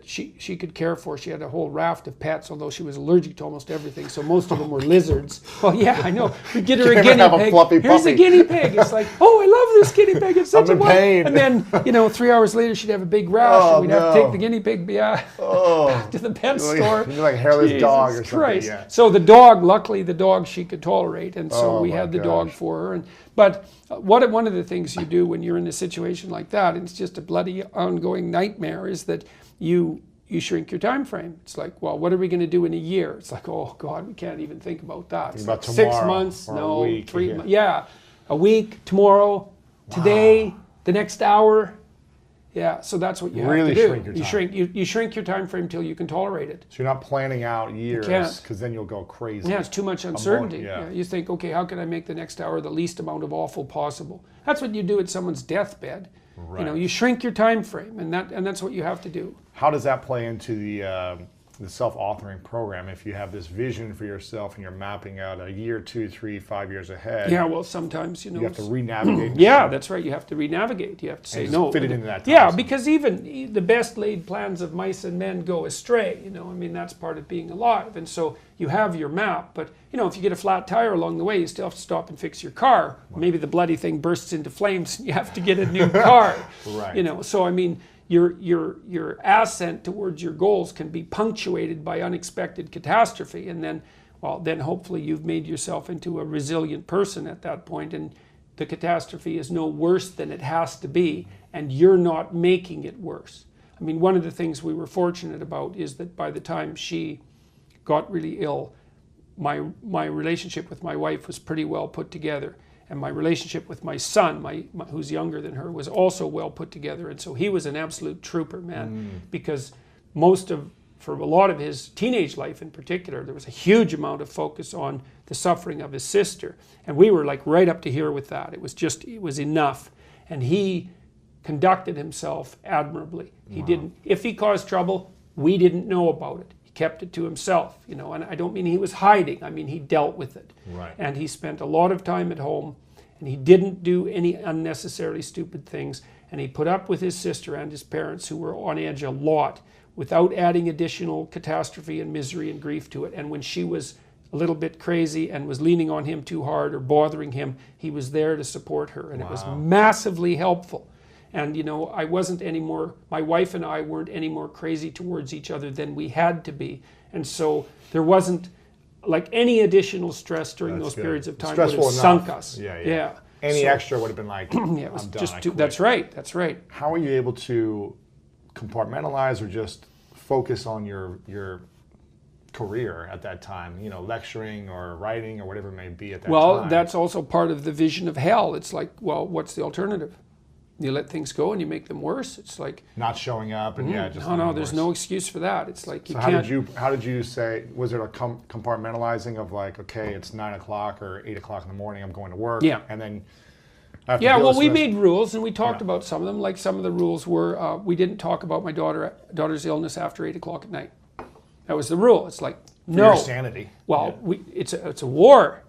she could care for. She had a whole raft of pets, although she was allergic to almost everything, so most of them were lizards. Well, yeah, I know. We'd get her a Can't guinea have a pig. fluffy Here's a puppy. guinea pig. It's like, oh, I love this guinea pig. It's such I'm a in pain. And then, 3 hours later, she'd have a big rash, Oh, and we'd have to no. take the guinea pig Oh. to the pet You're like- store. you're like a hairless Jesus dog or something, Christ. yeah. So the dog, luckily the dog she could tolerate, and so Oh, we my had the dog gosh. for her. But one of the things you do when you're in a situation like that, and it's just a bloody ongoing nightmare, is that you shrink your time frame. It's like, well, what are we going to do in a year? It's like, oh God, we can't even think about that. It's about like 6 tomorrow months, or a no, week, 3 yeah. months. Yeah, a week, tomorrow, today, the next hour. Yeah, so that's what you Really have to do. shrink your You time. you shrink your time frame till you can tolerate it. So you're not planning out years, can't. because then you'll go crazy. Yeah, it's too much uncertainty. yeah. You think, okay, how can I make the next hour the least amount of awful possible? That's what you do at someone's deathbed. Right. You shrink your time frame, and that's what you have to do. How does that play into the self-authoring program? If you have this vision for yourself and you're mapping out a year, 2, 3, 5 years ahead, Yeah, well, sometimes you have to re-navigate. Yeah, that's right. You have to re-navigate. You have to say just no. fit it into that time Yeah, zone. because even the best laid plans of mice and men go astray. I mean, that's part of being alive. And so you have your map, but if you get a flat tire along the way, you still have to stop and fix your car. Maybe the bloody thing bursts into flames and you have to get a new car. Right. So I mean, your ascent towards your goals can be punctuated by unexpected catastrophe, and then hopefully you've made yourself into a resilient person at that point, and the catastrophe is no worse than it has to be, and you're not making it worse. I mean, one of the things we were fortunate about is that by the time she got really ill, my relationship with my wife was pretty well put together. And my relationship with my son, who's younger than her, was also well put together. And so he was an absolute trooper, man, because for a lot of his teenage life in particular, there was a huge amount of focus on the suffering of his sister. And we were like right up to here with that. It was enough. And he conducted himself admirably. He didn't, if he caused trouble, we didn't know about it. He kept it to himself, and I don't mean he was hiding. I mean, he dealt with it. Right. And he spent a lot of time at home, and he didn't do any unnecessarily stupid things, and he put up with his sister and his parents, who were on edge a lot, without adding additional catastrophe and misery and grief to it. And when she was a little bit crazy and was leaning on him too hard or bothering him, he was there to support her, and it was massively helpful. And I wasn't anymore, my wife and I weren't any more crazy towards each other than we had to be. And so there wasn't like any additional stress during That's those good. periods of time Stressful would have enough. sunk us. Yeah. Any extra would have been like, Yeah, it was I'm done, just I too, quit. that's right. How are you able to compartmentalize or just focus on your career at that time? Lecturing or writing or whatever it may be at that time. Well, that's also part of the vision of hell. It's like, well, what's the alternative? You let things go and you make them worse. It's like, not showing up and just no, there's no excuse for that. It's like you So can't. how did you say, was it a compartmentalizing of like, okay, it's 9 o'clock or 8 o'clock in the morning, I'm going to work, Yeah. and then I have to Yeah, deal well, with we this- made rules, and we talked about some of them. Like some of the rules were, we didn't talk about my daughter's illness after 8 o'clock at night. That was the rule. It's like, for no. your sanity. Well, it's a war.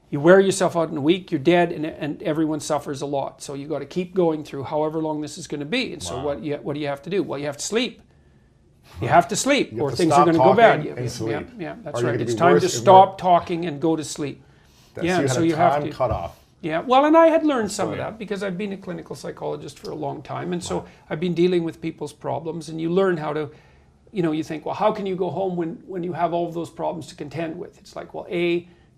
You wear yourself out in a week, you're dead, and everyone suffers a lot. So you got to keep going through however long this is going to be. And so what do you have to do? Well, you have to sleep. You have to sleep, You or have to things are stop going to go bad. talking and sleep. Yeah, that's Or you're right. gonna It's be time worse to if stop talking and go to sleep. So you had a time cut off. Yeah, well, and I had learned some of brilliant. that because I've been a clinical psychologist for a long time, and so I've been dealing with people's problems, and you learn how to, you think, well, how can you go home when you have all of those problems to contend with? It's like, well,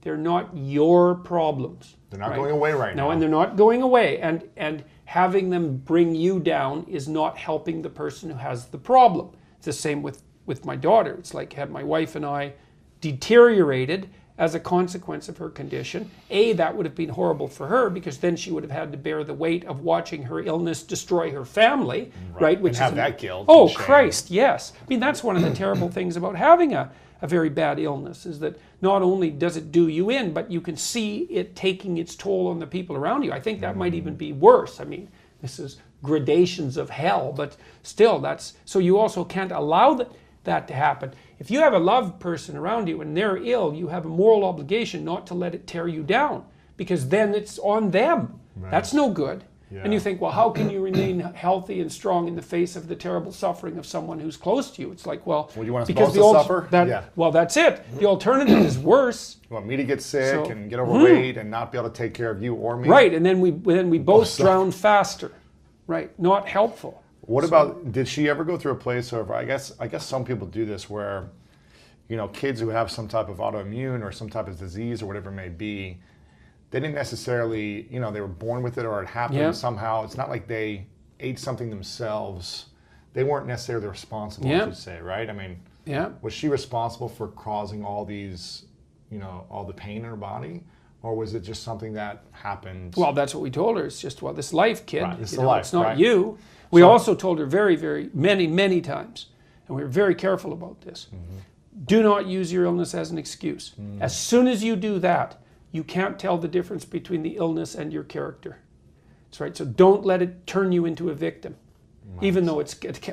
they're not your problems. They're not going away right now. No, and they're not going away, and having them bring you down is not helping the person who has the problem. It's the same with my daughter. It's like, had my wife and I deteriorated as a consequence of her condition, that would have been horrible for her, because then she would have had to bear the weight of watching her illness destroy her family, right? Which have that guilt. Oh, and shame. Christ, yes. I mean, that's one of the terrible things about having a very bad illness, is that not only does it do you in, but you can see it taking its toll on the people around you. I think that might even be worse. I mean, this is gradations of hell, but still, so you also can't allow that to happen. If you have a loved person around you and they're ill, you have a moral obligation not to let it tear you down, because then it's on them. Right. That's no good. Yeah. And you think, well, how can you remain healthy and strong in the face of the terrible suffering of someone who's close to you? It's like, well, you want us both to suffer? Well, that's it. The alternative is worse. You want me to get sick and get overweight and not be able to take care of you or me? Right, and then we both drown faster. Right, not helpful. What about, did she ever go through a place of, I guess some people do this, where, kids who have some type of autoimmune or some type of disease or whatever it may be, they didn't necessarily, they were born with it, or it happened somehow. It's not like they ate something themselves. They weren't necessarily responsible, I should say, right? I mean, was she responsible for causing all these, all the pain in her body? Or was it just something that happened? Well, that's what we told her. It's just, this life, kid. Right, it's the life, it's not right? you. We also told her very, very many times, and we were very careful about this. Do not use your illness as an excuse. As soon as you do that, you can't tell the difference between the illness and your character. That's right. So don't let it turn you into a victim, even though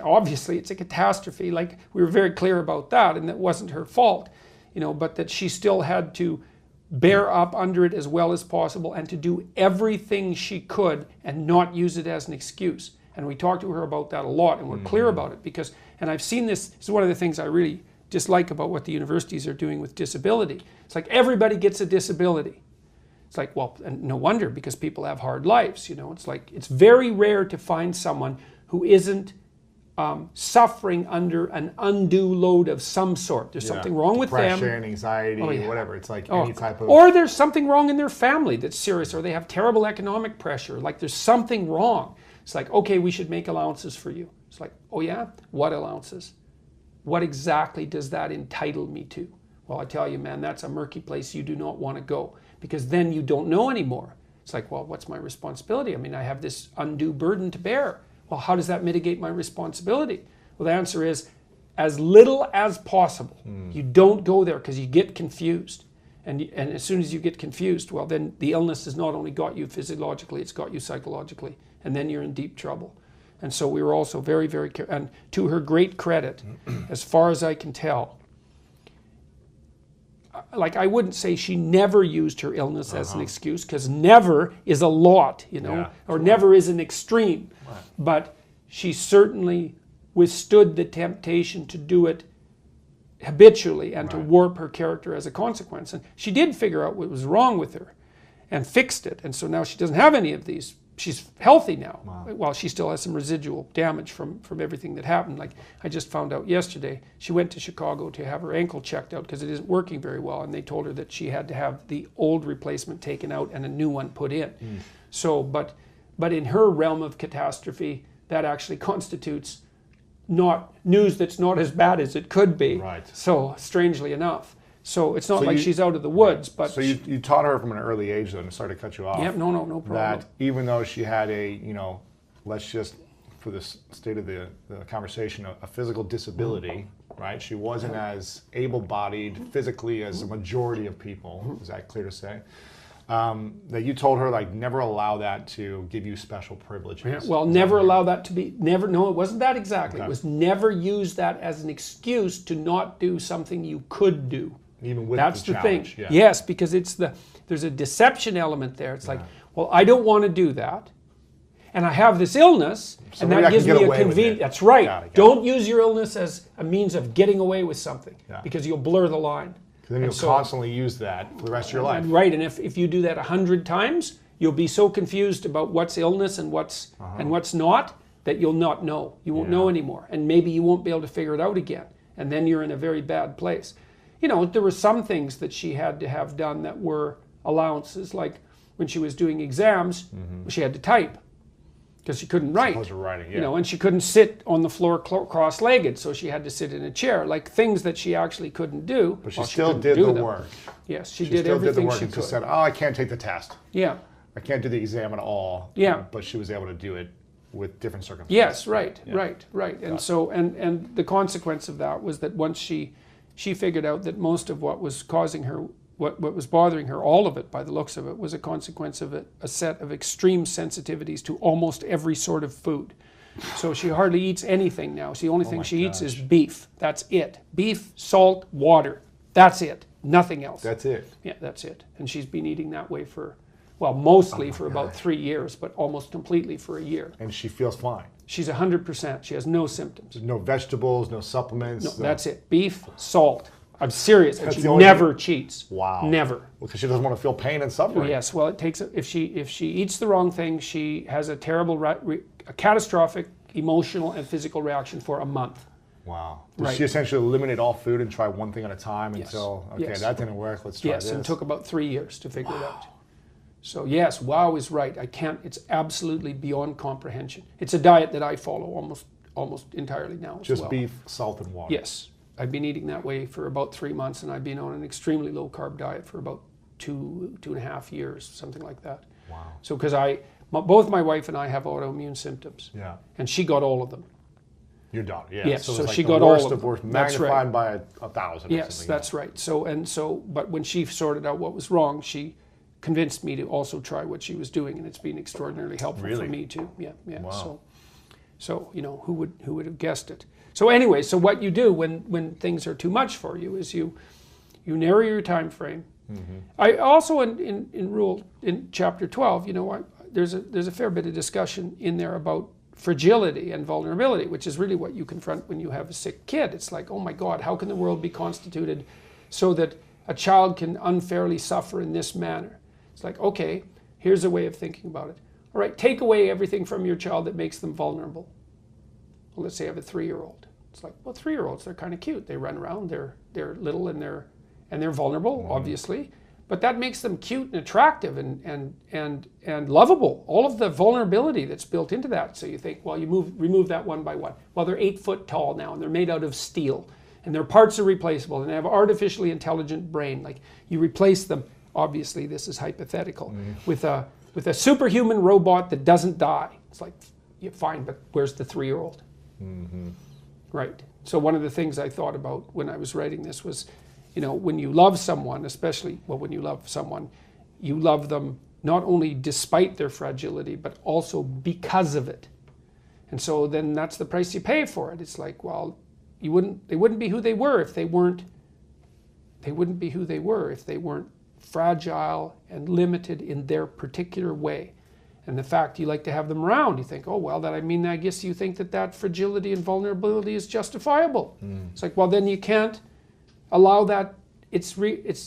obviously it's a catastrophe. Like, we were very clear about that, and that wasn't her fault, but that she still had to bear up under it as well as possible, and to do everything she could and not use it as an excuse. And we talked to her about that a lot, and we're clear about it, because, and I've seen this is one of the things I really dislike about what the universities are doing with disability. It's like, everybody gets a disability. It's like, well, and no wonder, because people have hard lives. It's like, it's very rare to find someone who isn't suffering under an undue load of some sort. There's something wrong with them. Depression, anxiety, whatever. It's like any type of... Or there's something wrong in their family that's serious, or they have terrible economic pressure. Like, there's something wrong. It's like, okay, we should make allowances for you. It's like, oh yeah? What allowances? What exactly does that entitle me to? Well, I tell you, man, that's a murky place you do not want to go, because then you don't know anymore. It's like, well, what's my responsibility? I mean, I have this undue burden to bear. Well, how does that mitigate my responsibility? Well, the answer is as little as possible. You don't go there, because you get confused. And as soon as you get confused, well, then the illness has not only got you physiologically, it's got you psychologically. And then you're in deep trouble. And so we were also very, very careful. And to her great credit, as far as I can tell, like, I wouldn't say she never used her illness as an excuse, because never is a lot, or never is an extreme. Right. But she certainly withstood the temptation to do it habitually and to warp her character as a consequence. And she did figure out what was wrong with her and fixed it. And so now she doesn't have any of these. She's healthy now. Wow. Well, she still has some residual damage from everything that happened. Like, I just found out yesterday, she went to Chicago to have her ankle checked out because it isn't working very well, and they told her that she had to have the old replacement taken out and a new one put in. So, but in her realm of catastrophe, that actually constitutes not news that's not as bad as it could be. Right. So, strangely enough. So it's not like she's out of the woods, but... So you taught her from an early age, though, and sorry to cut you off. Yep, no problem. That even though she had a, let's just, for the state of the conversation, a physical disability, right? She wasn't as able-bodied physically as the majority of people. Is that clear to say? That you told her, like, never allow that to give you special privileges. Yeah, well, never allow that to be, no, it wasn't that exactly. Okay. It was never use that as an excuse to not do something you could do. Even with That's the challenge. Thing. Yeah. Yes, because there's a deception element there. It's like, well, I don't want to do that. and I have this illness, So and maybe that I gives can me get a away with convenience. it. That's right. Got it. Don't use your illness as a means of getting away with something, Yeah. because you'll blur the line. Because then you'll constantly use that for the rest of your life. Right, and if you do that 100 times, you'll be so confused about what's illness and what's not, that you'll not know. You won't know anymore, and maybe you won't be able to figure it out again, and then you're in a very bad place. You know, there were some things that she had to have done that were allowances, like when she was doing exams, she had to type because she couldn't write. Opposed to writing, You know, and she couldn't sit on the floor cross-legged, so she had to sit in a chair, like things that she actually couldn't do. But she Well, still couldn't did do the them. work. Yes, she She did still did the everything work she and could. just said, "Oh, I can't take the test. Yeah. I can't do the exam at all." Yeah. But she was able to do it with different circumstances. Yes, right. And so, and the consequence of that was that once she figured out that most of what was causing her, what was bothering her, all of it by the looks of it, was a consequence of a set of extreme sensitivities to almost every sort of food. So she hardly eats anything now. So the only thing she eats is beef. That's it. Beef, salt, water. That's it. Nothing else. That's it. Yeah, that's it. And she's been eating that way for, well, mostly for about 3 years, but almost completely for a year. And she feels fine. She's 100%. She has no symptoms. There's no vegetables, no supplements. No, that's it. Beef, salt. I'm serious. And That's she the only never cheats. Wow. Never. Because she doesn't want to feel pain and suffering. Yes. Well, it takes if she eats the wrong thing, she has a terrible, a catastrophic emotional and physical reaction for a month. Wow. Does Right. she essentially eliminate all food and try one thing at a time Yes. until, okay, Yes. that didn't work, let's try Yes, this? and took about 3 years to figure it out. So yes, wow is right. I can't. It's absolutely beyond comprehension. It's a diet that I follow almost entirely now as Just well. beef, salt, and water. Yes, I've been eating that way for about 3 months, and I've been on an extremely low carb diet for about two and a half years, something like that. Wow. So because both my wife and I have autoimmune symptoms, Yeah. and she got all of them. Your daughter, yeah. Yes, so, so it's like she the got all worst of of them. worst, That's right. magnified by 1,000 or Yes, something. that's right. So, but when she sorted out what was wrong, she convinced me to also try what she was doing, and it's been extraordinarily helpful for Really? me too. Yeah. Wow. So you know, who would have guessed it? So anyway, so what you do when things are too much for you is you narrow your time frame. Mm-hmm. I also in chapter 12, you know, there's a fair bit of discussion in there about fragility and vulnerability, which is really what you confront when you have a sick kid. It's like, oh my God, how can the world be constituted so that a child can unfairly suffer in this manner? It's like, okay, here's a way of thinking about it. All right, take away everything from your child that makes them vulnerable. Well, let's say I have a 3-year-old. It's like, well, 3-year-olds, they're kind of cute. They run around, they're little, and they're vulnerable, obviously. But that makes them cute and attractive and lovable. All of the vulnerability that's built into that. So you think, well, you remove that one by one. Well, they're 8 foot tall now, and they're made out of steel, and their parts are replaceable, and they have artificially intelligent brain. Like, you replace them. Obviously, this is hypothetical, with a superhuman robot that doesn't die. It's like, yeah, fine, but where's the 3-year-old? Right. So one of the things I thought about when I was writing this was, you know, when you love someone, especially, well, when you love someone, you love them not only despite their fragility, but also because of it. And so then that's the price you pay for it. It's like, well, they wouldn't be who they were if they weren't fragile and limited in their particular way. And the fact you like to have them around, you think, oh, well, I guess you think that fragility and vulnerability is justifiable. It's like, well, then you can't allow that its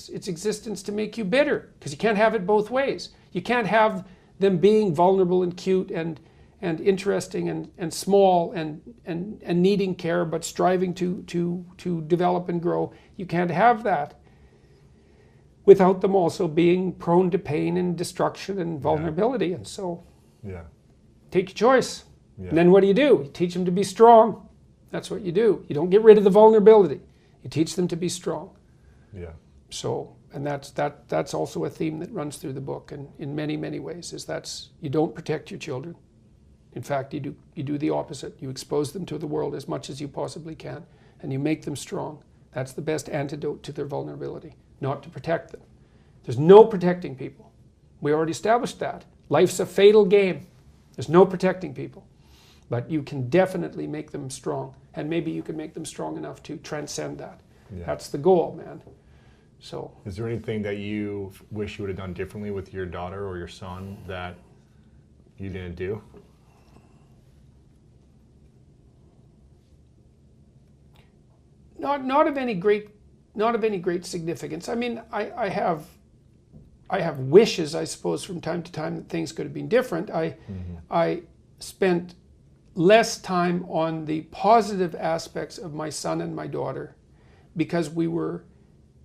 existence to make you bitter, because you can't have it both ways. You can't have them being vulnerable and cute and interesting and small and needing care, but striving to develop and grow. You can't have that without them also being prone to pain and destruction and vulnerability. And so take your choice. And then what do? You teach them to be strong. That's what you do. You don't get rid of the vulnerability. You teach them to be strong. Yeah. So, and that's also a theme that runs through the book, and in many, many ways, you don't protect your children. In fact, you do the opposite. You expose them to the world as much as you possibly can, and you make them strong. That's the best antidote to their vulnerability, not to protect them. There's no protecting people. We already established that. Life's a fatal game. There's no protecting people. But you can definitely make them strong, and maybe you can make them strong enough to transcend that. Yeah. That's the goal, man. So, is there anything that you wish you would have done differently with your daughter or your son that you didn't do? not of any great significance. I mean, I have wishes, I suppose, from time to time that things could have been different. I spent less time on the positive aspects of my son and my daughter because we were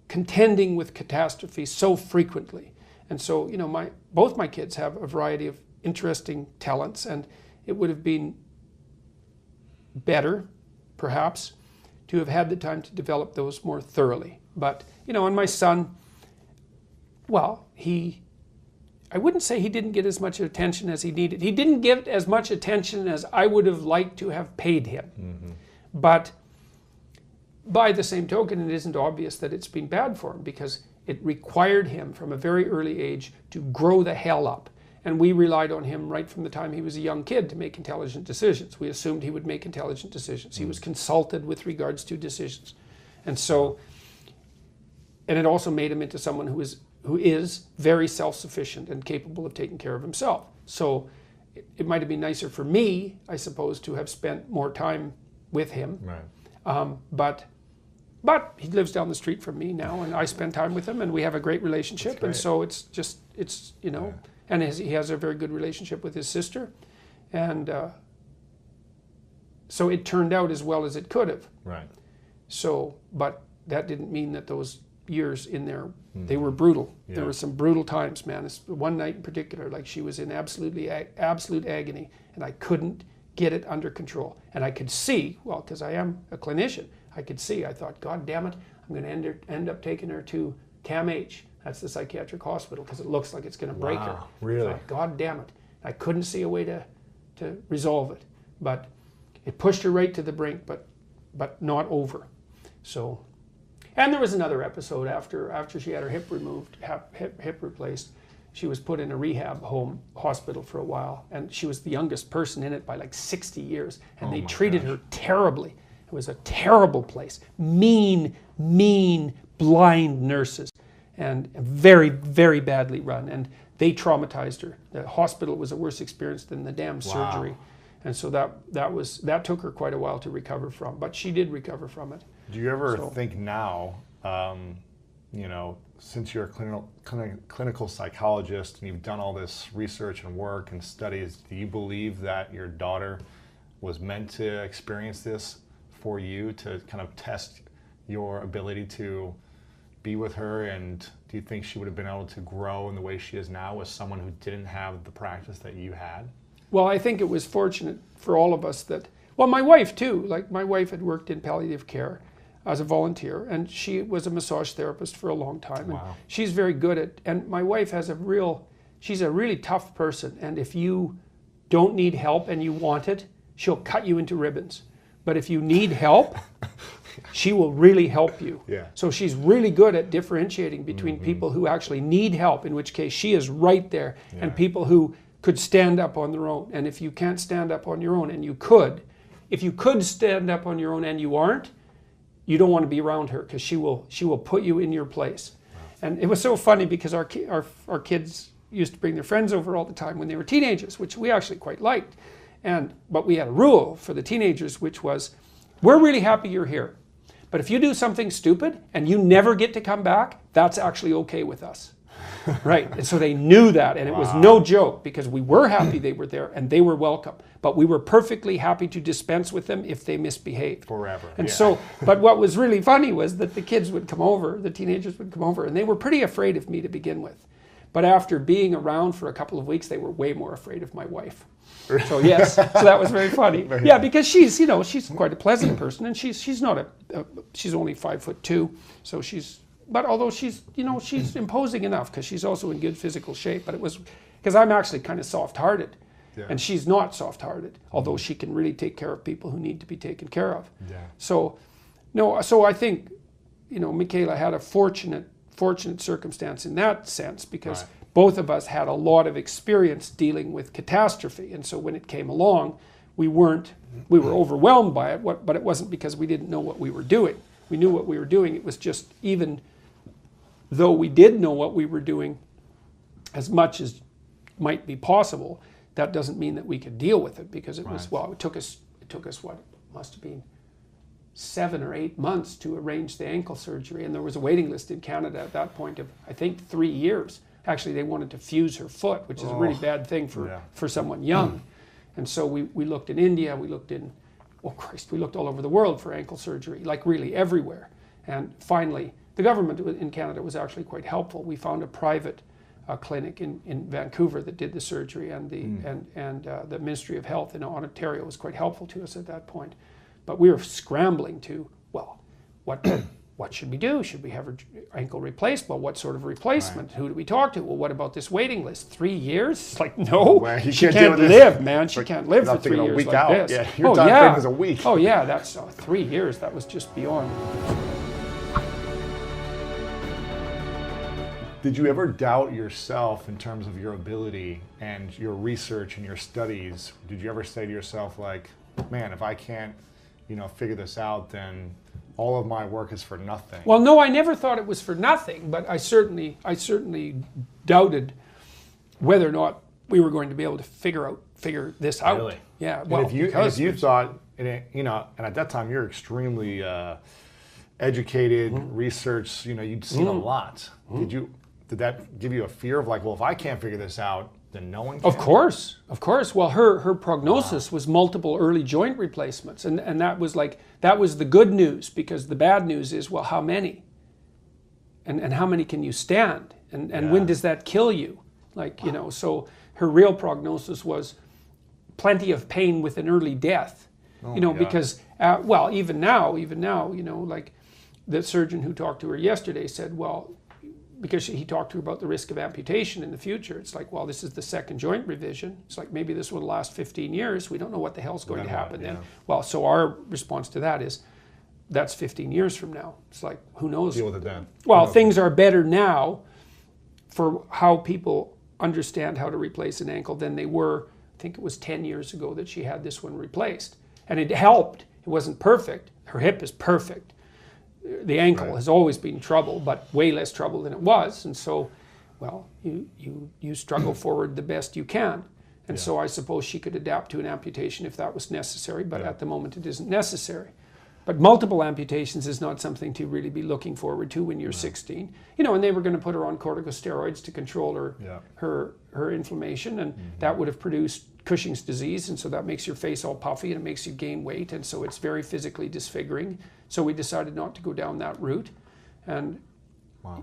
contending with catastrophe so frequently. And so, you know, both my kids have a variety of interesting talents, and it would have been better, perhaps, to have had the time to develop those more thoroughly. But, you know, and my son, well, I wouldn't say he didn't get as much attention as he needed. He didn't get as much attention as I would have liked to have paid him. But by the same token, it isn't obvious that it's been bad for him, because it required him from a very early age to grow the hell up. And we relied on him right from the time he was a young kid to make intelligent decisions. We assumed he would make intelligent decisions. He was consulted with regards to decisions. And so, and it also made him into someone who is very self-sufficient and capable of taking care of himself. So it might have been nicer for me, I suppose, to have spent more time with him. Right. But he lives down the street from me now, and I spend time with him, and we have a great relationship. And so it's you know, and he has a very good relationship with his sister. And so it turned out as well as it could have. Right. So, but that didn't mean that those years in there, they were brutal. Yeah. There were some brutal times, man. One night in particular, like, she was in absolute agony, and I couldn't get it under control. And I could see, well, because I am a clinician, I thought, God damn it, I'm going to end up taking her to CAMH. That's the psychiatric hospital, because it looks like it's going to break her. Really? I thought, God damn it. I couldn't see a way to resolve it. But it pushed her right to the brink, but not over. So, and there was another episode after she had her hip removed, hip replaced. She was put in a rehab hospital for a while, and she was the youngest person in it by like 60 years, and they treated her terribly. It was a terrible place. Mean, blind nurses, and very, very badly run. And they traumatized her. The hospital was a worse experience than the damn surgery. And so that took her quite a while to recover from, but she did recover from it. Do you ever think now, you know, since you're a clinical psychologist and you've done all this research and work and studies, do you believe that your daughter was meant to experience this for you to kind of test your ability to be with her? And do you think she would have been able to grow in the way she is now with someone who didn't have the practice that you had? Well, I think it was fortunate for all of us that, well, my wife too, like my wife had worked in palliative care as a volunteer, and she was a massage therapist for a long time. And she's very good at, and my wife has she's a really tough person, and if you don't need help and you want it, she'll cut you into ribbons. But if you need help, she will really help you. Yeah. So she's really good at differentiating between people who actually need help, in which case she is right there, and people who could stand up on their own. And if you can't stand up on your own, and if you could stand up on your own and you aren't, you don't want to be around her, because she will put you in your place. And it was so funny because our kids used to bring their friends over all the time when they were teenagers, which we actually quite liked. But we had a rule for the teenagers, which was, we're really happy you're here, but if you do something stupid and you never get to come back, that's actually okay with us. Right? And so they knew that, and it was no joke, because we were happy they were there and they were welcome, but we were perfectly happy to dispense with them if they misbehaved. Forever. And so, but what was really funny was that the kids would come over, the teenagers would come over, and they were pretty afraid of me to begin with. But after being around for a couple of weeks, they were way more afraid of my wife. So yes, so that was very funny. Yeah, because she's quite a pleasant person, and she's not she's only 5'2", so but although she's imposing enough, because she's also in good physical shape. But it was because I'm actually kind of soft-hearted, and she's not soft-hearted, although she can really take care of people who need to be taken care of. Yeah. So I think, Michaela had a fortunate circumstance in that sense, because both of us had a lot of experience dealing with catastrophe, and so when it came along, we were overwhelmed by it, but it wasn't because we didn't know what we were doing. We knew what we were doing. It was just, even though we did know what we were doing as much as might be possible, that doesn't mean that we could deal with it, because it was, it took us what, it must have been 7 or 8 months to arrange the ankle surgery, and there was a waiting list in Canada at that point of, I think, 3 years. Actually, they wanted to fuse her foot, which is a really bad thing for someone young. And so we looked in India, we looked in, oh Christ, we looked all over the world for ankle surgery, like really everywhere. And finally, the government in Canada was actually quite helpful. We found a private clinic in Vancouver that did the surgery, and the Ministry of Health in Ontario was quite helpful to us at that point. But we were scrambling to, well, what should we do? Should we have her ankle replaced? Well, what sort of replacement? Right. Who do we talk to? Well, what about this waiting list? 3 years? It's like, no, well, she can't live, man. She can't live for 3 years like this. Yeah, your time frame is a week. Oh yeah, that's 3 years. That was just beyond. Did you ever doubt yourself in terms of your ability and your research and your studies? Did you ever say to yourself, like, man, if I can't, figure this out, then all of my work is for nothing? Well, no, I never thought it was for nothing, but I certainly doubted whether or not we were going to be able to figure this out. Really? Yeah. Well, and if you thought, and at that time you're extremely educated, research. You'd seen a lot. Did that give you a fear of like, well, if I can't figure this out, then no one can? Of course. Well, her prognosis was multiple early joint replacements, and that was the good news, because the bad news is, well, how many? And how many can you stand? And when does that kill you? So her real prognosis was plenty of pain with an early death. Because even now, like the surgeon who talked to her yesterday said, well, because he talked to her about the risk of amputation in the future. It's like, well, this is the second joint revision. It's like, maybe this will last 15 years. We don't know what the hell's going to happen then. Well, so our response to that is, that's 15 years from now. It's like, who knows? Deal with it then. Well, things are better now for how people understand how to replace an ankle than they were, I think it was 10 years ago that she had this one replaced. And it helped. It wasn't perfect. Her hip is perfect. The ankle has always been trouble, but way less trouble than it was. And so, well, you struggle forward the best you can. And so I suppose she could adapt to an amputation if that was necessary, but at the moment it isn't necessary. But multiple amputations is not something to really be looking forward to when you're 16. And they were going to put her on corticosteroids to control her inflammation, and that would have produced Cushing's disease, and so that makes your face all puffy and it makes you gain weight, and so it's very physically disfiguring. So we decided not to go down that route. And but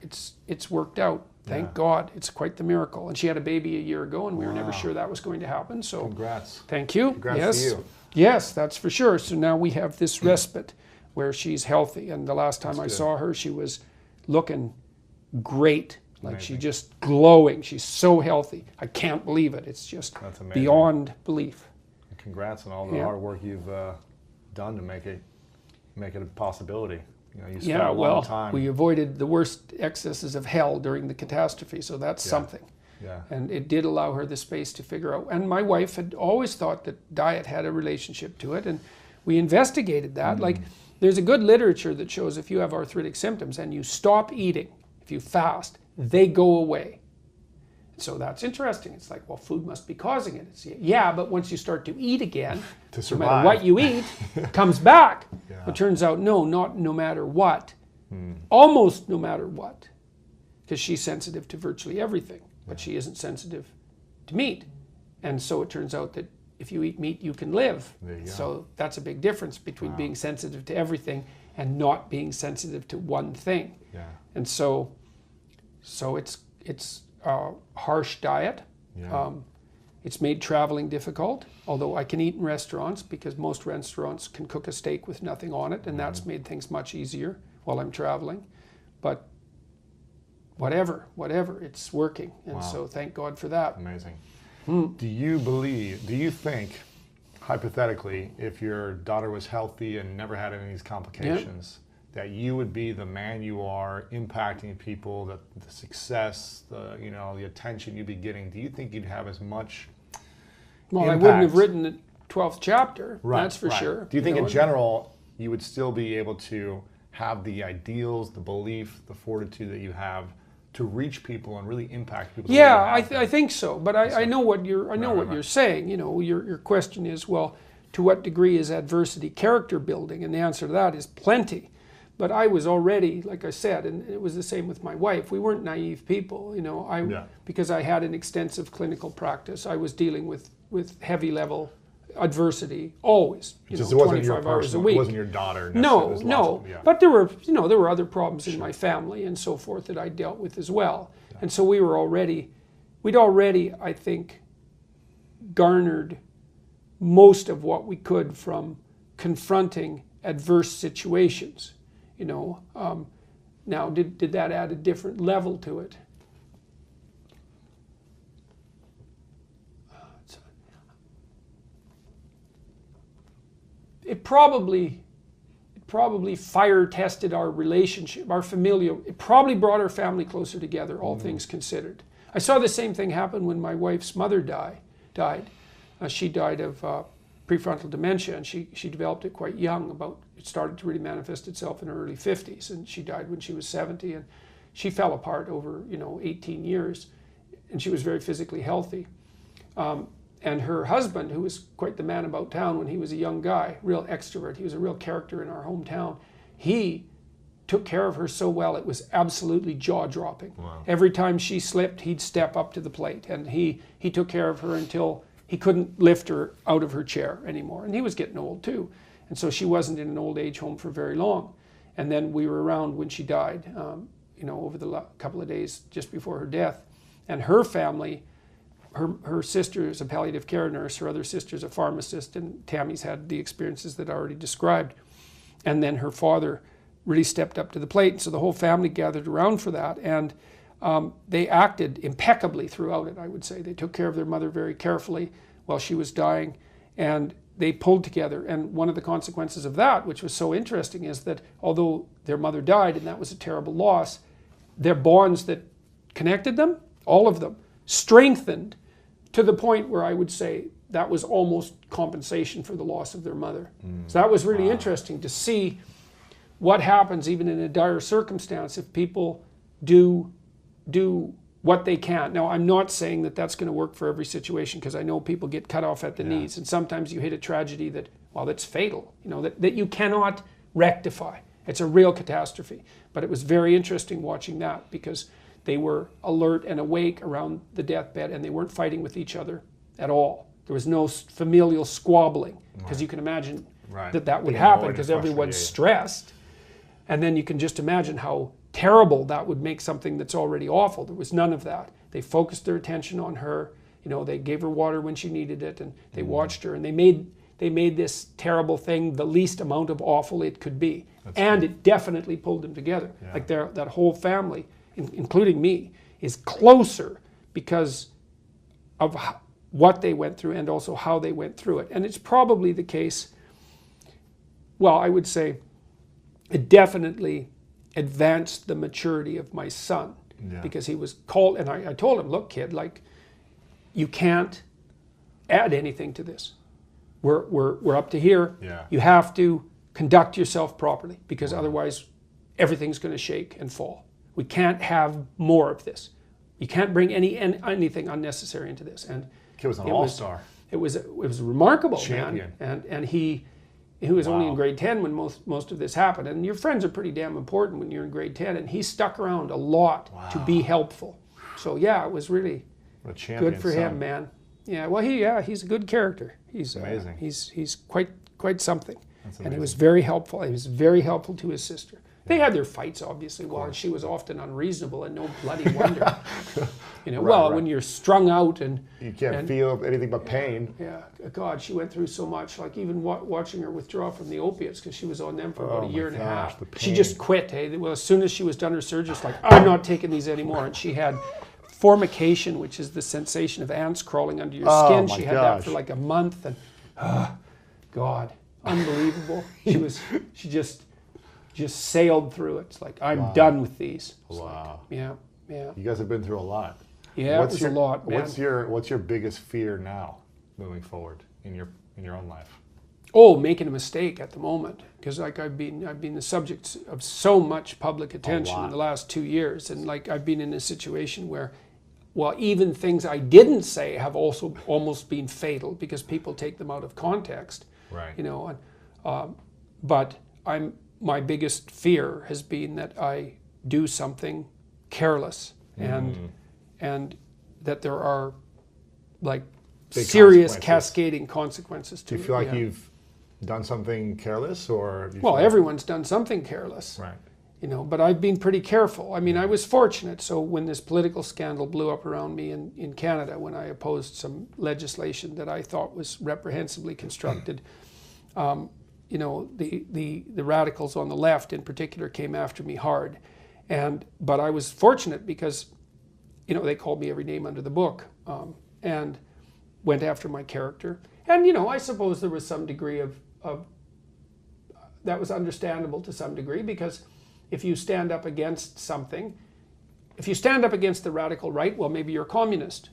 it's worked out. Thank God. It's quite the miracle. And she had a baby a year ago, and we were never sure that was going to happen. So congrats. Thank you. Congrats to you. Yes, that's for sure. So now we have this respite where she's healthy. And the last time I saw her, she was looking great. Like she just glowing. She's so healthy. I can't believe it. It's just beyond belief. Congrats on all the hard work you've done to make it a possibility. You spent a long time. We avoided the worst excesses of hell during the catastrophe, so that's something. Yeah. And it did allow her the space to figure out. And my wife had always thought that diet had a relationship to it, and we investigated that. Like, there's a good literature that shows if you have arthritic symptoms and you stop eating, if you fast, they go away. So that's interesting. It's like, well, food must be causing it. But once you start to eat again, to survive, no matter what you eat, it comes back. It turns out, not no matter what. Almost no matter what. Because she's sensitive to virtually everything, but she isn't sensitive to meat. And so it turns out that if you eat meat, you can live. So that's a big difference between being sensitive to everything and not being sensitive to one thing. And so it's a harsh diet. It's made traveling difficult, although I can eat in restaurants because most restaurants can cook a steak with nothing on it, and that's made things much easier while I'm traveling. But whatever, it's working. And so thank God for that. Amazing. Do you think, hypothetically, if your daughter was healthy and never had any of these complications, that you would be the man you are, impacting people, the success, the attention you'd be getting? Do you think you'd have as much impact? I wouldn't have written the 12th chapter, that's for sure. Do you think in general you would still be able to have the ideals, the belief, the fortitude that you have to reach people and really impact people? I think so. But I know what you're saying. Your question is, well, to what degree is adversity character building? And the answer to that is plenty. But I was already, like I said, and it was the same with my wife, we weren't naive people, you know. Because I had an extensive clinical practice, I was dealing with heavy level adversity always, you know, 25 hours a week. It wasn't your daughter. No. But there were other problems in my family and so forth that I dealt with as well. Yeah. And so we'd already, I think, garnered most of what we could from confronting adverse situations. You know, now did that add a different level to it? It probably fire tested our relationship, our familial. It probably brought our family closer together, all things considered. I saw the same thing happen when my wife's mother died. She died of prefrontal dementia, and she developed it quite young. It started to really manifest itself in her early 50s, and she died when she was 70. And she fell apart over 18 years, and she was very physically healthy. And her husband, who was quite the man about town when he was a young guy, real extrovert, he was a real character in our hometown, he took care of her so well, it was absolutely jaw-dropping. Wow. Every time she slipped, he'd step up to the plate, and he took care of her until he couldn't lift her out of her chair anymore. And he was getting old too. And so she wasn't in an old age home for very long. And then we were around when she died, over the couple of days just before her death. And her family, her sister is a palliative care nurse, her other sister's a pharmacist, and Tammy's had the experiences that I already described. And then her father really stepped up to the plate. And so the whole family gathered around for that. And they acted impeccably throughout it, I would say. They took care of their mother very carefully while she was dying, and they pulled together. And one of the consequences of that, which was so interesting, is that although their mother died, and that was a terrible loss, their bonds that connected them, all of them, strengthened to the point where I would say that was almost compensation for the loss of their mother. So that was really interesting to see what happens even in a dire circumstance if people do what they can. Now, I'm not saying that that's going to work for every situation, because I know people get cut off at the knees, and sometimes you hit a tragedy that's fatal, that you cannot rectify. It's a real catastrophe. But it was very interesting watching that, because they were alert and awake around the deathbed, and they weren't fighting with each other at all. There was no familial squabbling, because you can imagine that would happen, because everyone's stressed. And then you can just imagine how terrible that would make something that's already awful. There was none of that. They focused their attention on her. They gave her water when she needed it, and they watched her, and they made this terrible thing the least amount of awful it could be. It definitely pulled them together. Yeah. Like that whole family, including me, is closer because of what they went through and also how they went through it. And it's probably the case, I would say it definitely advanced the maturity of my son, because he was called, and I told him, look, kid, you can't add anything to this. We're up to here. Yeah. You have to conduct yourself properly, because otherwise everything's going to shake and fall. We can't have more of this. You can't bring anything unnecessary into this. And he was an all-star. It was remarkable, champion. Man. And he was only in grade 10 when most of this happened. And your friends are pretty damn important when you're in grade 10. And he stuck around a lot to be helpful. So it was really good for him, man. Yeah, well, he's a good character. He's amazing. He's quite something. And he was very helpful. He was very helpful to his sister. They had their fights, obviously, and she was often unreasonable, and no bloody wonder. When you're strung out and you can't feel anything but pain. Yeah, God, she went through so much. Like even watching her withdraw from the opiates, because she was on them for about a year and a half. She just quit. Hey, well, as soon as she was done her surgery, it's like, I'm not taking these anymore. And she had formication, which is the sensation of ants crawling under your skin. She had that for like a month, and God, unbelievable. She just sailed through it. It's like, I'm done with these. It's yeah. You guys have been through a lot. Yeah, it was a lot, man. What's your biggest fear now, moving forward in your own life? Making a mistake at the moment, because I've been the subject of so much public attention in the last 2 years, and I've been in a situation where, even things I didn't say have also almost been fatal, because people take them out of context. Right. You know, but my biggest fear has been that I do something careless and that there are like Big serious consequences. cascading consequences to Do it. you feel like yeah. you've done something careless, or you Well, feel like- everyone's done something careless. right? You know, but I've been pretty careful. I mean, I was fortunate. So when this political scandal blew up around me in Canada, when I opposed some legislation that I thought was reprehensibly constructed, you know, the radicals on the left in particular came after me hard. But I was fortunate because, you know, they called me every name under the book and went after my character. And, you know, I suppose there was some degree of that was understandable to some degree, because if you stand up against something, if you stand up against the radical right, well, maybe you're a communist.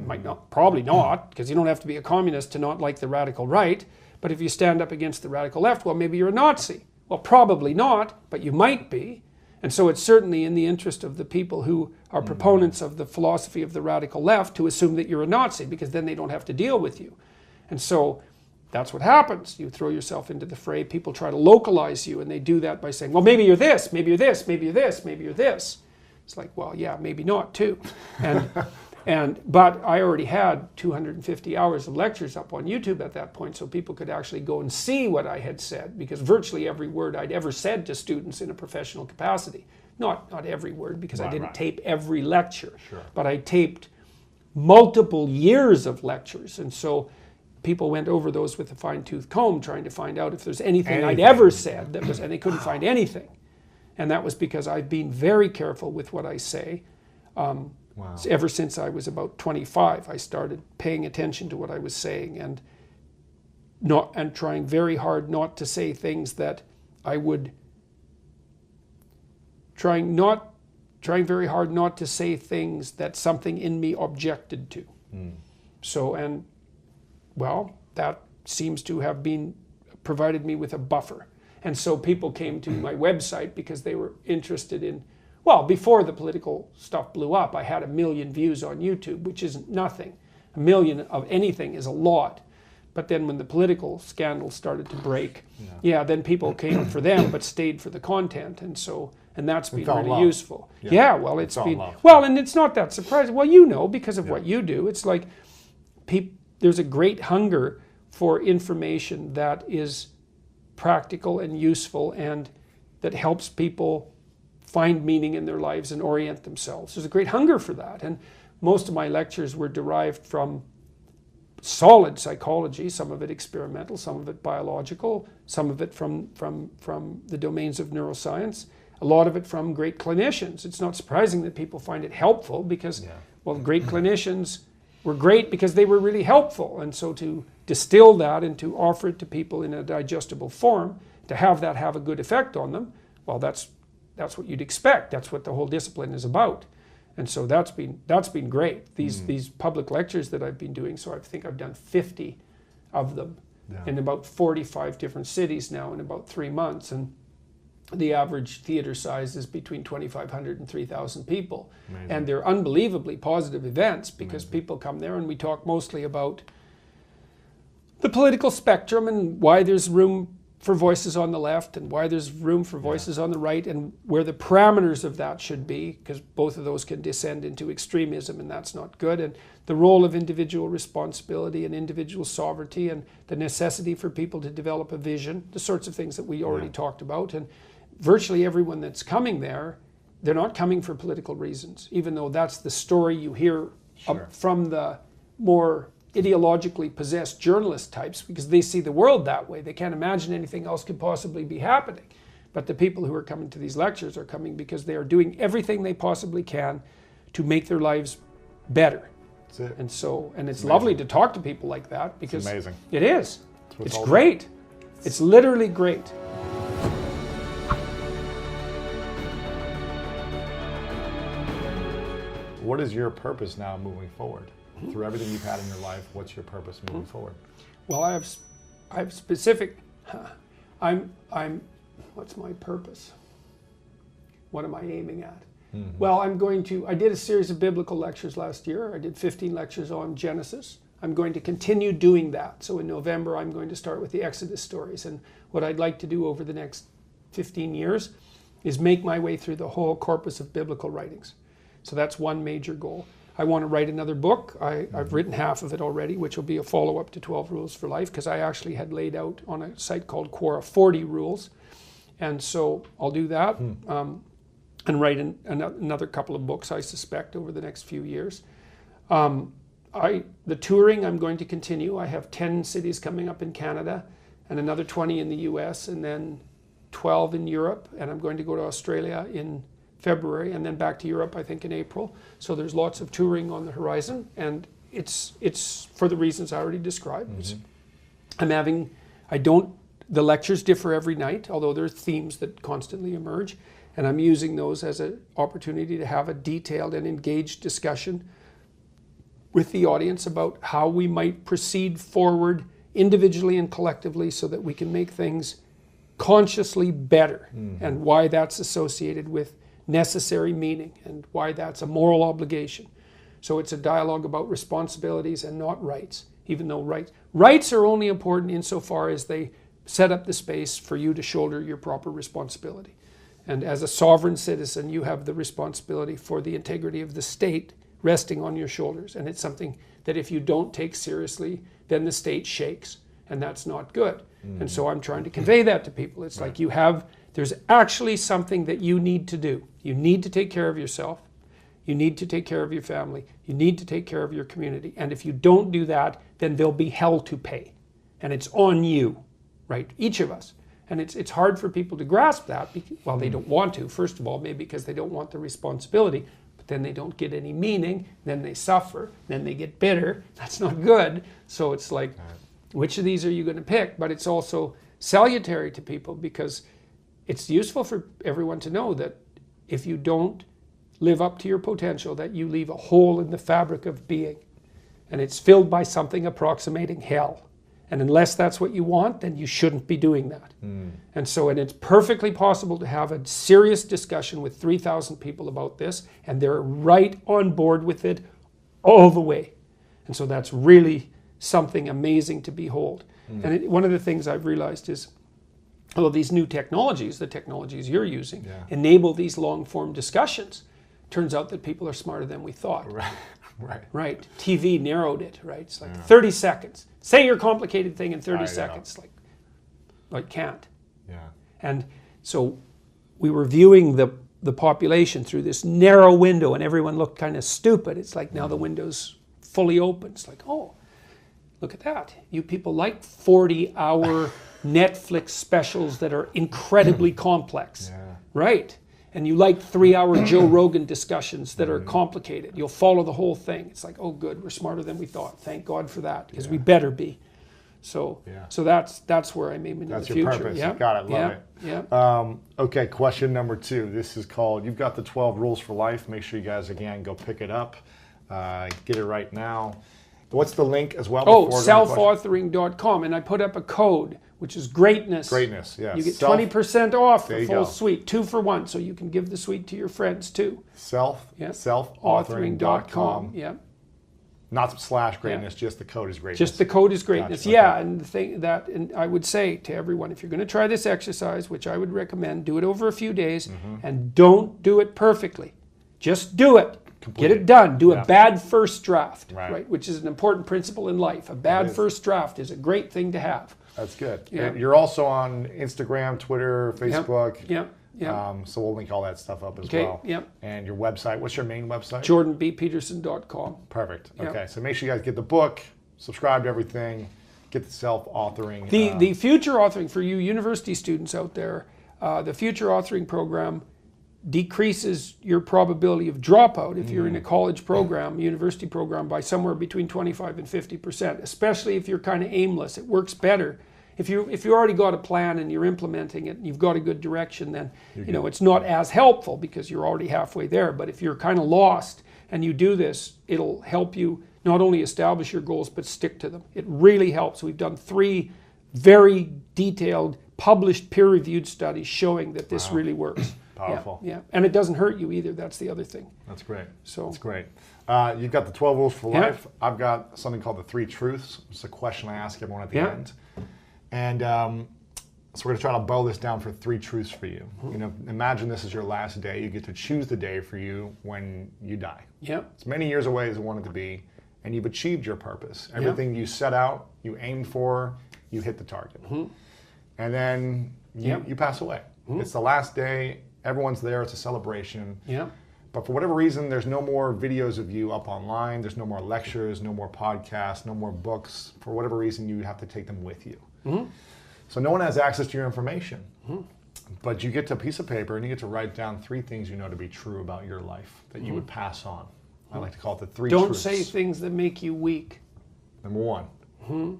Might not, probably not, because you don't have to be a communist to not like the radical right. But if you stand up against the radical left, well, maybe you're a Nazi. Well, probably not, but you might be. And so it's certainly in the interest of the people who are proponents of the philosophy of the radical left to assume that you're a Nazi, because then they don't have to deal with you. And so that's what happens. You throw yourself into the fray. People try to localize you, and they do that by saying, well, maybe you're this, maybe you're this, maybe you're this, maybe you're this. It's like, well, yeah, maybe not too. But I already had 250 hours of lectures up on YouTube at that point, so people could actually go and see what I had said, because virtually every word I'd ever said to students in a professional capacity, not every word, because I didn't tape every lecture, but I taped multiple years of lectures. And so people went over those with a fine-tooth comb trying to find out if there's anything I'd ever said that was, and they couldn't find anything. And that was because I've been very careful with what I say. Ever since I was about 25, I started paying attention to what I was saying and trying very hard not to say things that I would, trying very hard not to say things that something in me objected to. So, and well, that seems to have been provided me with a buffer. And so people came to my website because they were interested in, well, before the political stuff blew up, I had 1 million views on YouTube, which isn't nothing. 1 million of anything is a lot. But then when the political scandal started to break, then people came for them but stayed for the content. And so, and that's been really useful. Yeah, well, it's been, well, and it's not that surprising. Well, you know, because of what you do, it's like there's a great hunger for information that is practical and useful and that helps people find meaning in their lives and orient themselves. There's a great hunger for that. And most of my lectures were derived from solid psychology, some of it experimental, some of it biological, some of it from the domains of neuroscience, a lot of it from great clinicians. It's not surprising that people find it helpful because, well, great clinicians were great because they were really helpful. And so to distill that and to offer it to people in a digestible form, to have that have a good effect on them, well, that's what you'd expect. That's what the whole discipline is about. And so that's been great. These public lectures that I've been doing, so I think I've done 50 of them in about 45 different cities now in about 3 months. And the average theater size is between 2,500 and 3,000 people. Amazing. And they're unbelievably positive events because people come there and we talk mostly about the political spectrum and why there's room for voices on the left and why there's room for voices on the right and where the parameters of that should be, because both of those can descend into extremism and that's not good, and the role of individual responsibility and individual sovereignty and the necessity for people to develop a vision, the sorts of things that we already talked about. And virtually everyone that's coming there, they're not coming for political reasons, even though that's the story you hear from the more ideologically possessed journalist types, because they see the world that way. They can't imagine anything else could possibly be happening. But the people who are coming to these lectures are coming because they are doing everything they possibly can to make their lives better. That's it. And so, and it's lovely to talk to people like that because it's amazing. It is. It's great. It's literally great. What is your purpose now moving forward? Through everything you've had in your life, what's your purpose moving forward? Well, I have specific. What's my purpose? What am I aiming at? Well, I did a series of biblical lectures last year. I did 15 lectures on Genesis. I'm going to continue doing that. So in November, I'm going to start with the Exodus stories. And what I'd like to do over the next 15 years is make my way through the whole corpus of biblical writings. So that's one major goal. I want to write another book. I've written half of it already, which will be a follow-up to 12 Rules for Life, because I actually had laid out on a site called Quora 40 rules. And so I'll do that and write another couple of books, I suspect, over the next few years. The touring, I'm going to continue. I have 10 cities coming up in Canada and another 20 in the US and then 12 in Europe. And I'm going to go to Australia in February and then back to Europe, I think, in April. So there's lots of touring on the horizon, and it's for the reasons I already described. The lectures differ every night, although there are themes that constantly emerge, and I'm using those as an opportunity to have a detailed and engaged discussion with the audience about how we might proceed forward individually and collectively so that we can make things consciously better, and why that's associated with necessary meaning and why that's a moral obligation. So it's a dialogue about responsibilities and not rights, even though rights are only important insofar as they set up the space for you to shoulder your proper responsibility. And as a sovereign citizen, you have the responsibility for the integrity of the state resting on your shoulders. And it's something that if you don't take seriously, then the state shakes, and that's not good. And so I'm trying to convey that to people. It's like there's actually something that you need to do. You need to take care of yourself. You need to take care of your family. You need to take care of your community. And if you don't do that, then there'll be hell to pay. And it's on you, right? Each of us. And it's hard for people to grasp that. Well, they don't want to, first of all, maybe because they don't want the responsibility. But then they don't get any meaning. Then they suffer. Then they get bitter. That's not good. So it's like, which of these are you going to pick? But it's also salutary to people because it's useful for everyone to know that if you don't live up to your potential, that you leave a hole in the fabric of being. And it's filled by something approximating hell. And unless that's what you want, then you shouldn't be doing that. And so, and it's perfectly possible to have a serious discussion with 3,000 people about this, and they're right on board with it all the way. And so that's really something amazing to behold. And one of the things I've realized is, although these new technologies, the technologies you're using, enable these long-form discussions, turns out that people are smarter than we thought. Right. TV narrowed it, right? It's like 30 seconds. Say your complicated thing in 30 seconds. Like can't. And so we were viewing the population through this narrow window, and everyone looked kind of stupid. It's like now the window's fully open. It's like, oh, look at that. You people like 40-hour Netflix specials that are incredibly complex, right? And you like 3-hour Joe Rogan discussions that are complicated. You'll follow the whole thing. It's like, oh, good, we're smarter than we thought. Thank God for that, because we better be. So that's where I'm aiming in the future. That's your purpose. You got it. Love it. Okay, question number 2. This is called, you've got the 12 Rules for Life. Make sure you guys, again, go pick it up. Get it right now. What's the link as well? Oh, selfauthoring.com. And I put up a code, which is greatness. Greatness, yes. You get 20% off the full suite, 2 for 1, so you can give the suite to your friends too. Selfauthoring.com. Yeah. Not /greatness, just the code is greatness. Just the code is greatness. Gotcha. Yeah, and the thing that, and I would say to everyone, if you're going to try this exercise, which I would recommend, do it over a few days, and don't do it perfectly. Just do it. Get it done. Do a bad first draft, right? Which is an important principle in life. A bad first draft is a great thing to have. That's good. Yeah. You're also on Instagram, Twitter, Facebook. Yep. So we'll link all that stuff up as well. Yep. And your website, what's your main website? JordanBPeterson.com. Perfect. Okay, so make sure you guys get the book, subscribe to everything, get the self-authoring. The future authoring for you university students out there, the future authoring program decreases your probability of dropout if you're in a college program, university program, by somewhere between 25 and 50%, especially if you're kind of aimless. It works better. If you already got a plan and you're implementing it and you've got a good direction, then it's not as helpful because you're already halfway there. But if you're kind of lost and you do this, it'll help you not only establish your goals but stick to them. It really helps. We've done 3 very detailed, published, peer-reviewed studies showing that this really works. Powerful. Yeah, and it doesn't hurt you either. That's the other thing. That's great. So That's great. You've got the 12 rules for life. I've got something called the 3 truths. It's a question I ask everyone at the end. And so we're going to try to boil this down for 3 truths for you. You know, imagine this is your last day. You get to choose the day for you when you die. It's many years away as you want it to be, and you've achieved your purpose. Everything you set out, you aimed for, you hit the target. And then you pass away. It's the last day. Everyone's there. It's a celebration. But for whatever reason, there's no more videos of you up online. There's no more lectures, no more podcasts, no more books. For whatever reason, you have to take them with you. So no one has access to your information. But you get a piece of paper and you get to write down 3 things you know to be true about your life that you would pass on. I like to call it the 3 don't truths. say things that make you weak. Number 1.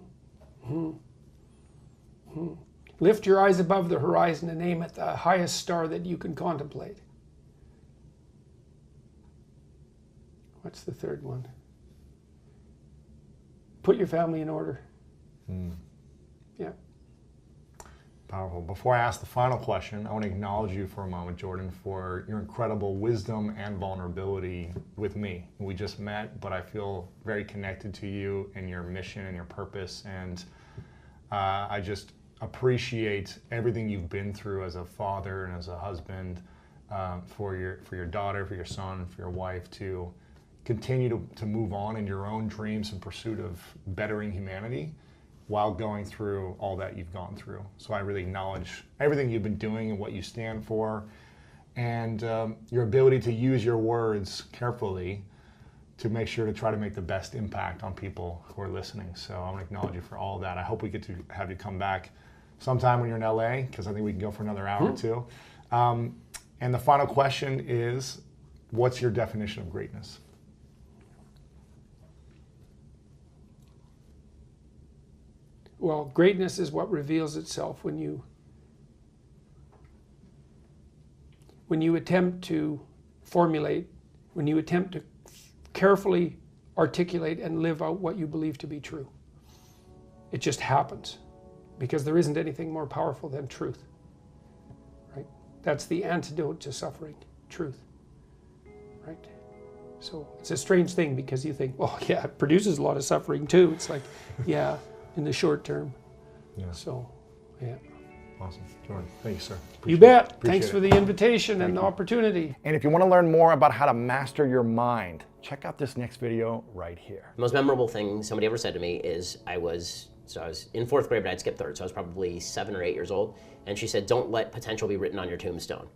Lift your eyes above the horizon and aim at the highest star that you can contemplate. What's the 3rd one? Put your family in order. Yeah. Powerful. Before I ask the final question, I want to acknowledge you for a moment, Jordan, for your incredible wisdom and vulnerability with me. We just met, but I feel very connected to you and your mission and your purpose, and I just appreciate everything you've been through as a father and as a husband, for your daughter, for your son, for your wife, to continue to move on in your own dreams in pursuit of bettering humanity while going through all that you've gone through. So I really acknowledge everything you've been doing and what you stand for, and your ability to use your words carefully to make sure to try to make the best impact on people who are listening. So I want to acknowledge you for all of that. I hope we get to have you come back sometime when you're in LA, because I think we can go for another hour or two. And the final question is, what's your definition of greatness? Well, greatness is what reveals itself when you attempt to formulate, when you attempt to carefully articulate and live out what you believe to be true. It just happens, because there isn't anything more powerful than truth, right? That's the antidote to suffering, truth, right? So it's a strange thing, because you think, well, yeah, it produces a lot of suffering too. It's like, yeah, in the short term. So, yeah. Awesome. Jordan, thank you, sir. You bet. Thanks for the invitation and the opportunity. And if you want to learn more about how to master your mind, check out this next video right here. The most memorable thing somebody ever said to me is I was in 4th grade, but I'd skipped 3rd, so I was probably 7 or 8 years old. And she said, don't let potential be written on your tombstone.